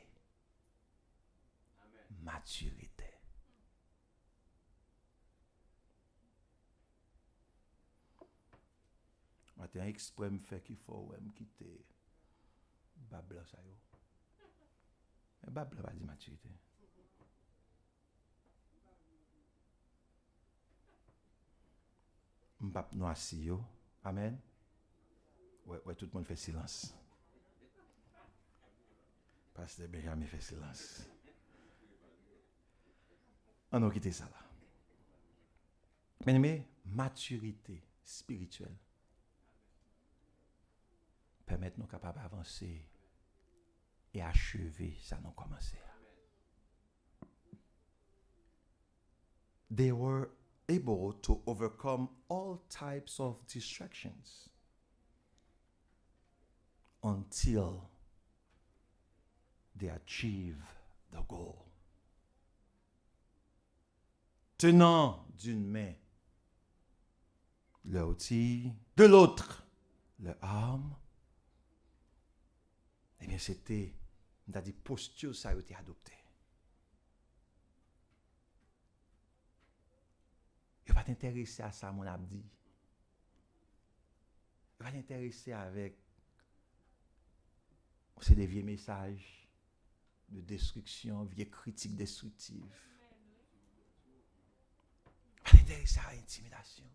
Amen. Maturité. Matin exprès me fait qu'il faut me quitter. Babla ça yo. Mais Bible va dire maturité. M'pap nou assis yo. Amen. Ouais, tout le monde fait silence. Pasteur Benjamin fait silence. On a quitté ça là. Bien-aimé, maturité spirituelle permet nous capables d'avancer et achever ça nous commencé. They were able to overcome all types of distractions until they achieve the goal. Tenant d'une main le outil, de l'autre le arme, eh bien c'était, on a dit, posture ça a été adopté. Il va t'intéresser à ça, mon abdi. Il va t'intéresser avec c'est des vieux messages de destruction, vieux critiques destructives. Il va t'intéresser à l'intimidation.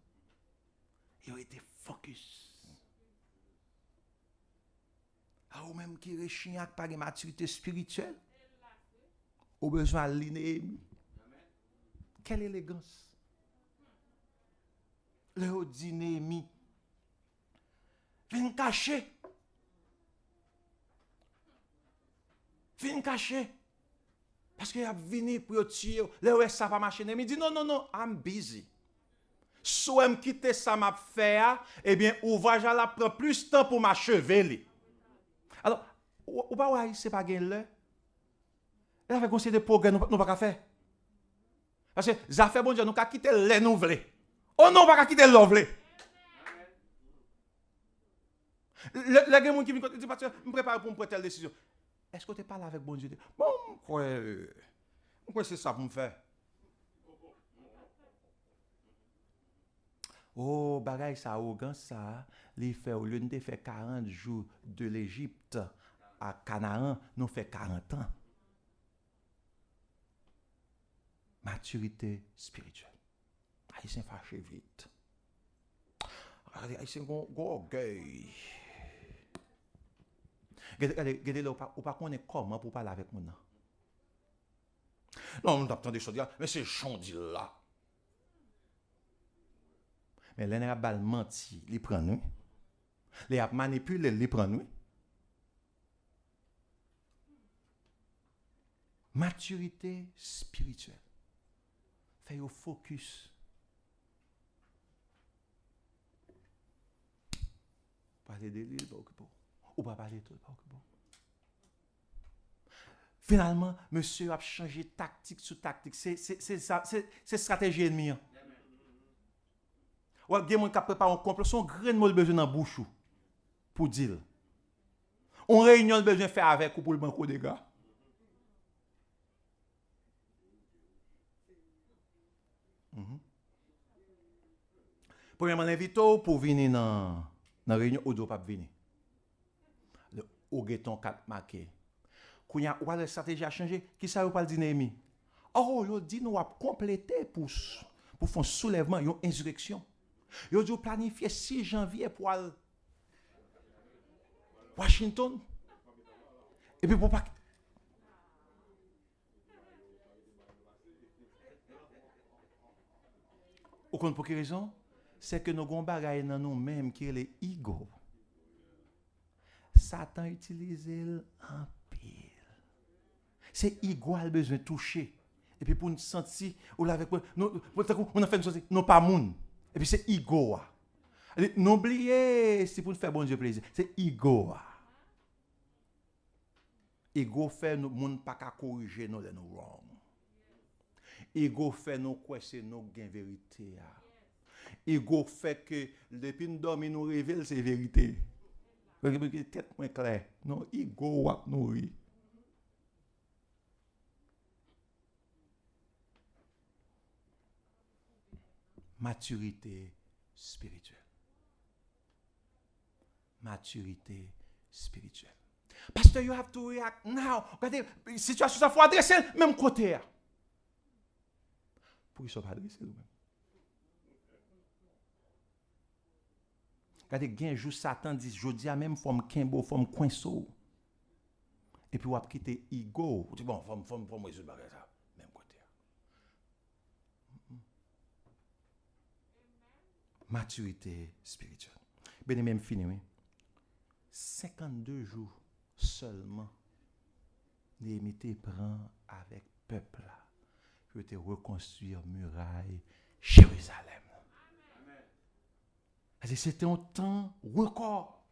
Il a été focus. À ou même qui réchignac par une maturité spirituelle, au besoin de Néhémie. Quelle élégance. Le dit Néhémie, viens cacher. Viens cacher. Parce qu'il a venu pour tuer. Le ça va marcher. Néhémie dit non, non, non, I'm busy. Soit me quitter ça m'a fait, eh bien, ouvrage là prend plus de temps pour m'achever. Alors, ou pas ouais, c'est pas gain là. Elle avait conseillé des progrès nous pas faire. Parce que ça fait bon Dieu nous pas quitter les nous voulons. Oh non, pas quitter l'on voulons. Le gars qui me dit pasteur, me prépare pour me prendre telle décision. Est-ce que tu parles avec bon Dieu? Bon, quoi c'est ça pour me faire? Oh, bagay ça arrogant ça, les fait au lieu de faire 40 jours de l'Égypte à Canaan, nous fait 40 ans. Maturité spirituelle. Haïtien fâché vite. Haïtien go orgueil. Regardez là, ou pas qu'on est comment pour parler avec moi. Non, on entend des choses, mais c'est chondi là. Mais les n'a pas menti, les prend nous. Les a manipulé, les prend nous. Maturité spirituelle. Fait au focus. Parler de l'île, ou pas parler de tout, Finalement, monsieur a changé tactique sur tactique. C'est stratégie ennemie. Ou il y a des gens qui préparent un complot, son grain de besoin dans la bouche pour dire. On réunion besoin de faire avec ou pour le banco des gars. Premièrement, invite pour venir dans la réunion ou pas venir. Ou geton 4 marqué. Quand la stratégie a changé, qui ça veut pas le dynamique? Oh, il dit nous a complété pour faire un soulèvement, une insurrection. Il dit planifier 6 janvier pour aller Washington. Et puis pour pas. Vous comprenez pour quelle raison? C'est que nous avons des dans nous-mêmes qui est l'ego. Satan utilise en pile. C'est igual besoin de toucher. Et puis pour nous sentir, ou avec nous, on a fait une chose, non pas moun. Et puis c'est ego. N'oubliez, si pour nous faire bon Dieu plaisir, c'est ego. Ego fait nous moun pas qu'à corriger nous les nous wrong. Ego fait nous quoi c'est nous gain vérité. Ego fait que depuis nous dormir nous révèle c'est vérité. Tête moins clair. Non, ego wap nourri. Maturité spirituelle. Maturité spirituelle. Pasteur, you have to react now. Regardez, situation ça faut adresser même côté. Pour qu'ils soient pas adressés nous-mêmes. Regardez, gen jour Satan dit, je dis à même forme Kimbo, forme coinceau. Et puis, on va quitter ego. On dit, bon, forme résoudre ça. Même côté. maturité spirituelle. Ben même fini, oui. 52 jours seulement, Néhémie prend avec peuple là, pour te reconstruire muraille Jérusalem. C'était un temps record.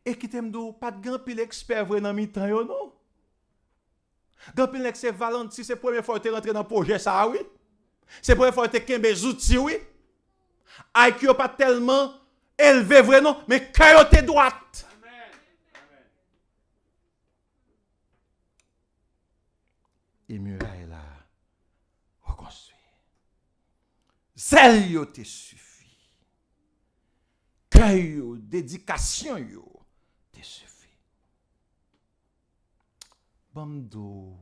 Et qui t'aime d'eau, pas de grand pile expert vrai dans mi-temps, non? Grand pile expert Valenti, c'est la première fois que tu rentré dans le projet, ça, oui? C'est la première fois que tu as des outils, oui? IQ n'est pas tellement élevé, vrai, non? Mais cœur est droite. Et muraille là, reconstruit. Zèle yo te suffit. Cœur yo, dédication yo te suffit. Bamdo,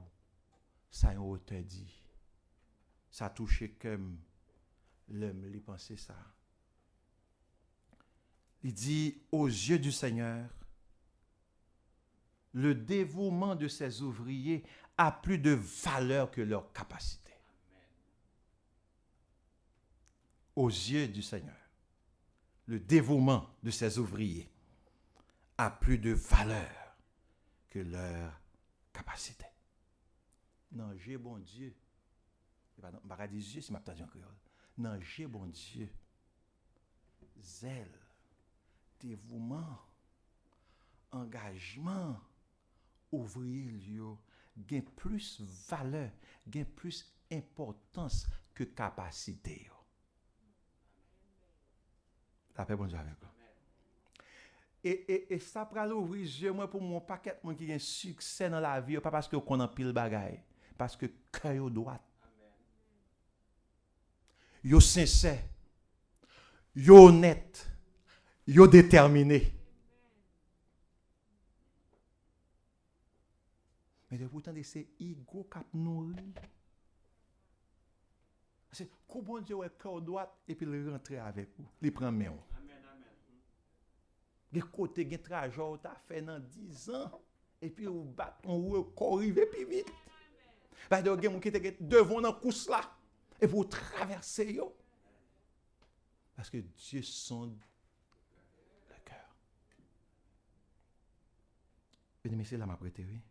ça yon auteur dit. Ça touche comme l'homme, il pensait ça. Il dit, aux yeux du Seigneur, le dévouement de ses ouvriers a plus de valeur que leur capacité. Aux yeux du Seigneur, le dévouement de ses ouvriers a plus de valeur que leur capacité. Non, j'ai bon Dieu. Je ne vais pas dire Dieu si je m'appelle en créole. Non, j'ai bon Dieu. Zèle, dévouement, engagement, ouvrier lieu, gain plus valeur, gain plus importance que capacité. La paix, bon Dieu avec vous. Et ça prend l'ouvrir yeux moi pour mon paquet de monde qui a un succès dans la vie, pas parce que qu'on a pile bagaille, parce que cœur droit. Yo sincère, yo honnête, yo déterminé. Mais pourtant, c'est ego qui nourri. C'est que bon Dieu est cœur droit et puis il rentre avec vous. Il prend main. Amen, amen. Des côtés, des trajets, tu as fait dans 10 ans. Et puis, vous battez, on record, arrive plus vite. Parce que vous avez devant dans course là. Et vous traversez. Yo. Parce que Dieu sonde le cœur. Bien-aimé, c'est là ma prêté, oui.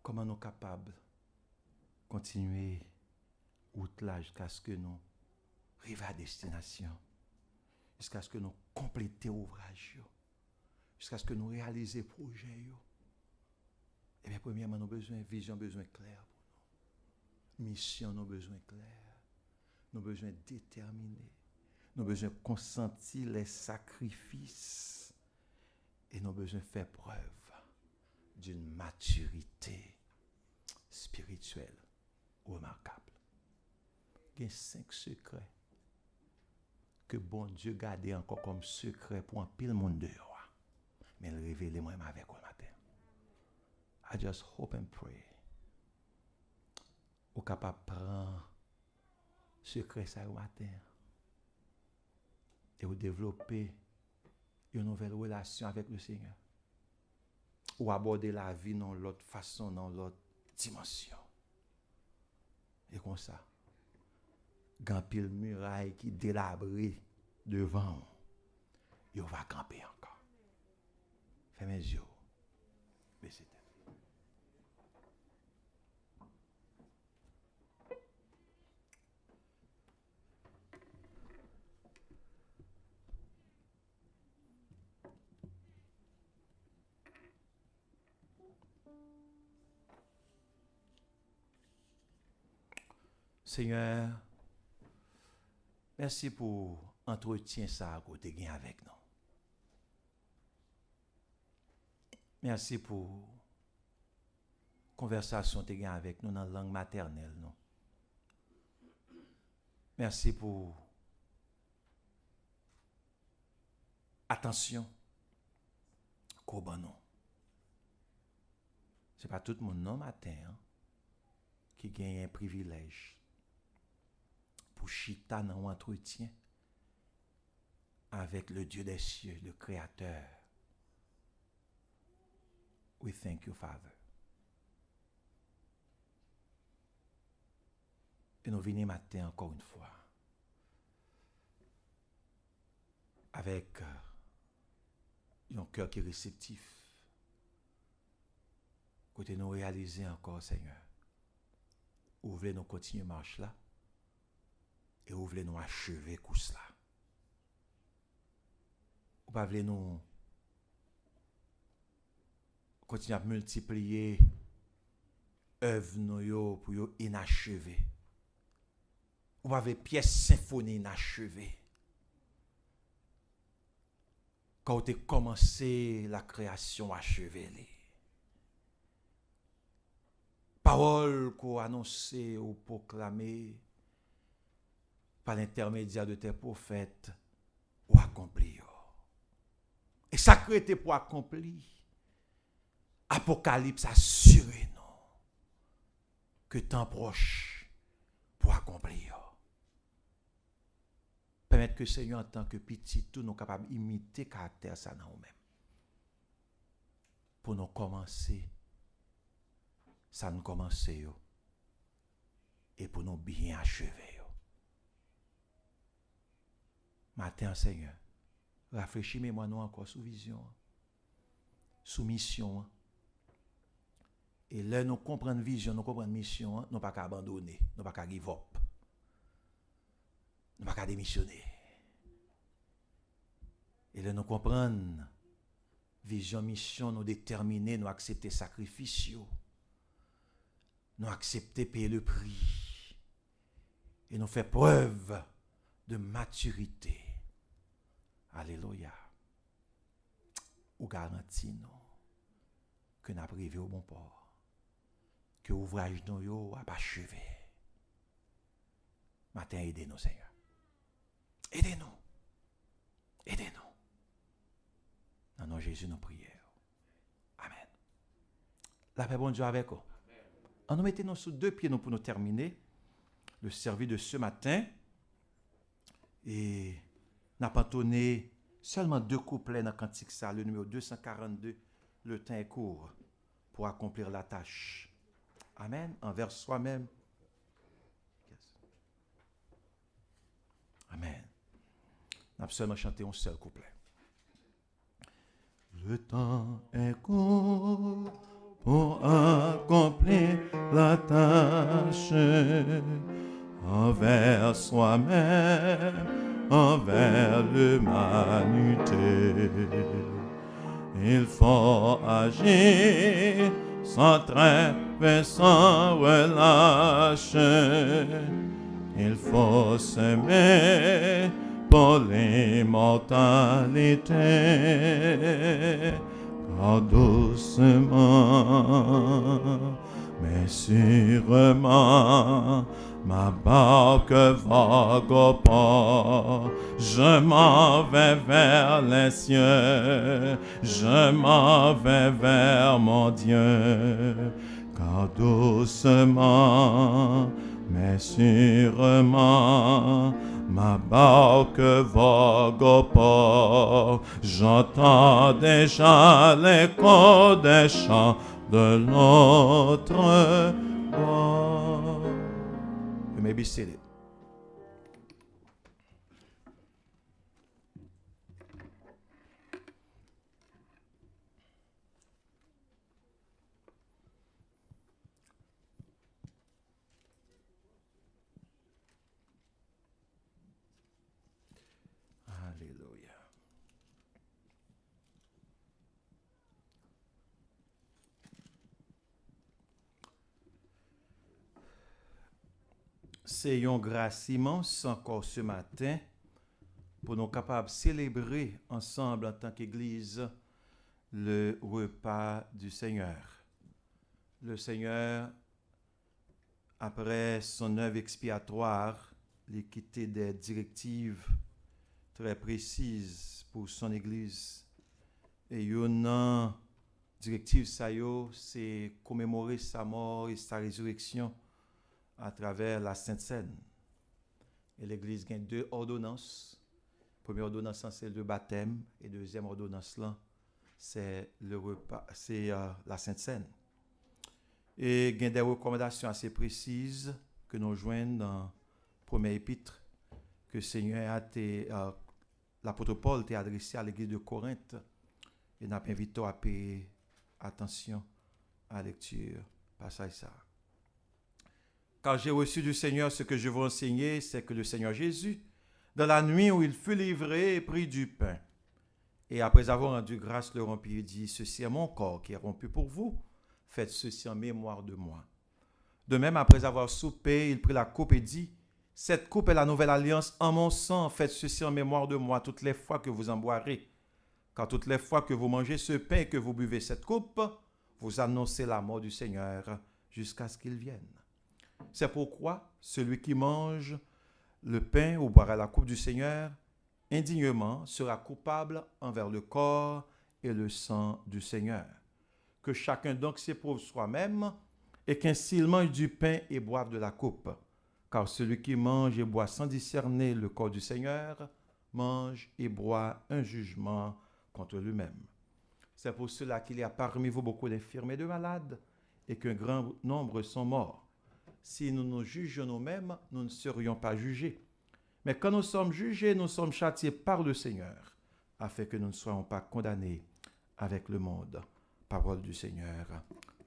Comment nous sommes capables de continuer route là jusqu'à ce que nous arrivions à destination, jusqu'à ce que nous complétions l'ouvrage, jusqu'à ce que nous réalisions le projet. Eh bien, premièrement, nous avons besoin de vision, besoin clair pour nous. Mission, nous avons besoin clair. Nous avons besoin déterminé. Nous avons besoin de consentir les sacrifices. Et nous avons besoin de faire preuve d'une maturité spirituelle remarquable. Il y a 5 secrets que bon Dieu garde encore comme secret pour un pile monde dehors. Mais il révèle moi-même avec vous matin. I just hope and pray. Ou capable de prendre secret ça au matin et vous développer une nouvelle relation avec le Seigneur. Ou aborder la vie dans l'autre façon, dans l'autre dimension. Et comme ça, grand pile muraille qui délabré devant, il va camper encore. Fais mes yeux. Baissez tête. Seigneur, merci pour l'entretien ça que tu as avec nous. Merci pour la conversation que tu as avec nous dans la langue maternelle. Non? Merci pour attention qu'on a. Ce n'est pas tout le monde non matin qui gagne un privilège pour chita dans un entretien avec le Dieu des cieux, le Créateur. We thank you, Father. Et nous venons matin encore une fois avec un cœur qui est réceptif. Côté nous réaliser encore, Seigneur, où voulez nous continuer marche là et où voulez nous achever course là. Ou pas voulez nous continuer à multiplier œuvres nous pour yo inachevé. Ou pas voulez pièces symphonie inachevée. Quand tu as commencé la création achevée. Parole qu'on annonçait ou proclamée par l'intermédiaire de tes prophètes ou accomplir. Et ça qui était pour accomplir, Apocalypse assure nous que temps proche pour accomplir. Permettre que Seigneur en tant que petit, tout nous capables d'imiter le caractère ça dans nous-mêmes. Pour nous commencer, ça nous commencer et pour nous bien achever. Matin, Seigneur, rafraîchis-moi nous encore sous vision, sous mission. Et là, nous comprenons vision, nous comprenons mission, nous ne pas abandonner, nous ne pas give up. Nous ne pas démissionner. Et là, nous comprenons vision, mission, nous déterminer, nous accepter sacrifice, nous accepter payer le prix. Et nous faire preuve de maturité. Alléluia. Ou garantit nous que nous arrivé au bon port. Que l'ouvrage nous a achevé. Matin, aidez-nous, Seigneur. Aidez-nous. Aidez-nous. Dans nom de Jésus, nous prions. Amen. La paix, bon Dieu, avec vous. On nous mettons sous deux pieds pour nous terminer le service de ce matin. Et nous avons entonné seulement 2 couplets dans le cantique, ça, le numéro 242. Le temps est court pour accomplir la tâche. Amen. Envers soi-même. Yes. Amen. Nous avons seulement chanté un seul couplet. Le temps est court pour accomplir la tâche envers soi-même, envers l'humanité. Il faut agir sans trêve et sans relâche. Il faut s'aimer pour l'immortalité, car doucement, mais sûrement, ma barque vogue au port. Je m'en vais vers les cieux, je m'en vais vers mon Dieu, car doucement, mais sûrement, ma barque vogue au port. J'entends déjà l'écho des chants de l'autre bord. You may be seated. Alléluia. C'est une grâce immense encore ce matin pour nous capables de célébrer ensemble en tant qu'Église le repas du Seigneur. Le Seigneur, après son œuvre expiatoire, il a quitté des directives très précises pour son Église. Et une directive, c'est commémorer sa mort et sa résurrection à travers la Sainte Seine. Et l'Église a 2 ordonnances. Première ordonnance, c'est le baptême. Et deuxième ordonnance, c'est le repas, c'est la Sainte Seine. Et il y a des recommandations assez précises que nous joignons dans le premier épître que le Seigneur l'apôtre Paul t'a adressé à l'église de Corinthe. Et nous invité à payer attention à la lecture passage ça. Car j'ai reçu du Seigneur ce que je veux enseigner, c'est que le Seigneur Jésus, dans la nuit où il fut livré, prit du pain. Et après avoir rendu grâce, le rompit et dit, ceci est mon corps qui est rompu pour vous. Faites ceci en mémoire de moi. De même, après avoir soupé, il prit la coupe et dit, cette coupe est la nouvelle alliance en mon sang. Faites ceci en mémoire de moi toutes les fois que vous en boirez. Car toutes les fois que vous mangez ce pain et que vous buvez cette coupe, vous annoncez la mort du Seigneur jusqu'à ce qu'il vienne. C'est pourquoi celui qui mange le pain ou boira la coupe du Seigneur indignement sera coupable envers le corps et le sang du Seigneur. Que chacun donc s'éprouve soi-même et qu'ainsi il mange du pain et boive de la coupe. Car celui qui mange et boit sans discerner le corps du Seigneur mange et boit un jugement contre lui-même. C'est pour cela qu'il y a parmi vous beaucoup d'infirmes et de malades et qu'un grand nombre sont morts. Si nous nous jugions nous-mêmes, nous ne serions pas jugés. Mais quand nous sommes jugés, nous sommes châtiés par le Seigneur, afin que nous ne soyons pas condamnés avec le monde. Parole du Seigneur.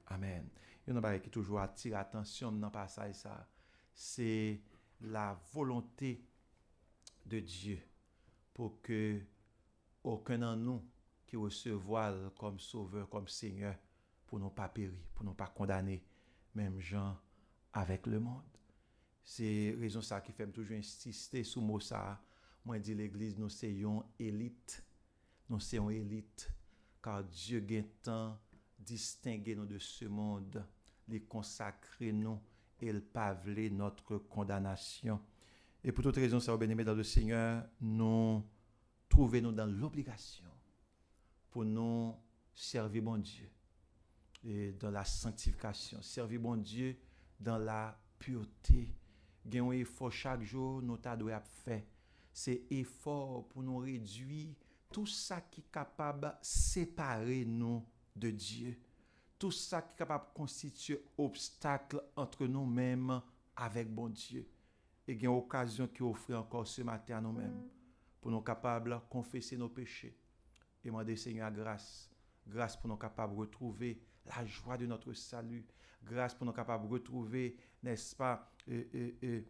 Amen. Il y a une chose qui toujours attire l'attention dans le passage, ça, c'est la volonté de Dieu pour que aucun de nous qui recevoir comme sauveur, comme Seigneur, pour ne pas périr, pour ne pas condamner, même gens avec le monde. C'est raison ça qui fait toujours insister sur mot ça. Moi dis l'église nous sommes élite. Nous sommes élite car Dieu gagne temps distinguer nous de ce monde, les consacrer nous et le paveler notre condamnation. Et pour toute raison ça bien aimé dans le Seigneur, nous trouvons-nous dans l'obligation pour nous servir bon Dieu et dans la sanctification, servir bon Dieu dans la pureté. Il y a un effort chaque jour nous devons faire. C'est effort pour nous réduire tout ça qui est capable de séparer nous de Dieu. Tout ça qui est capable de constituer obstacle entre nous-mêmes avec bon Dieu. Et il y a une occasion qui offre encore ce matin à nous-mêmes pour nous capables de confesser nos péchés et demander Seigneur grâce. Grâce pour nous capables de retrouver la joie de notre salut. Grâce pour nous capables de retrouver, n'est-ce pas, une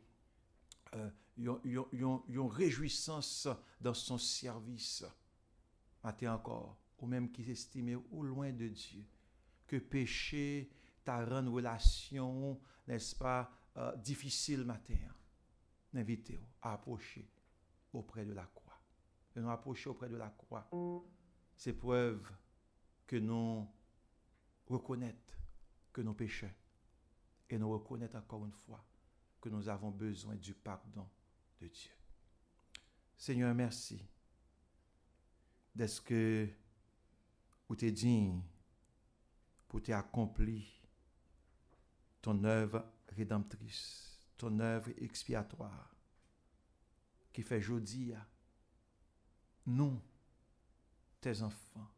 réjouissance dans son service. Matin encore, ou même qui s'estime ou loin de Dieu, que péché t'a rendu relation, n'est-ce pas, difficile matin. Invitez-vous à approcher auprès de la croix. Et nous approcher auprès de la croix, c'est preuve que nous reconnaissons que nous péchons et nous reconnaissons encore une fois que nous avons besoin du pardon de Dieu. Seigneur, merci d'être que vous t'es digne pour t'accomplir ton œuvre rédemptrice, ton œuvre expiatoire qui fait aujourd'hui nous, tes enfants,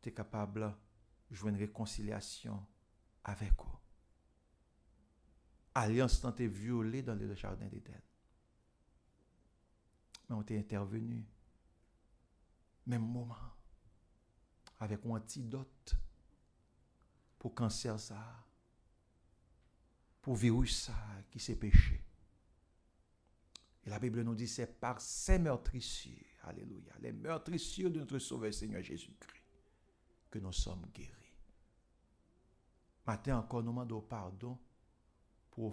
tu es capable de jouer une réconciliation avec eux. Alliance tant est violée dans le jardin d'Éden. Mais on t'est intervenu, même moment, avec un antidote pour cancer ça, pour virus ça qui s'est péché. Et la Bible nous dit c'est par ces meurtrissures, alléluia, les meurtrissures de notre Sauveur Seigneur Jésus-Christ, que nous sommes guéris. Matin encore, nous demandons pardon pour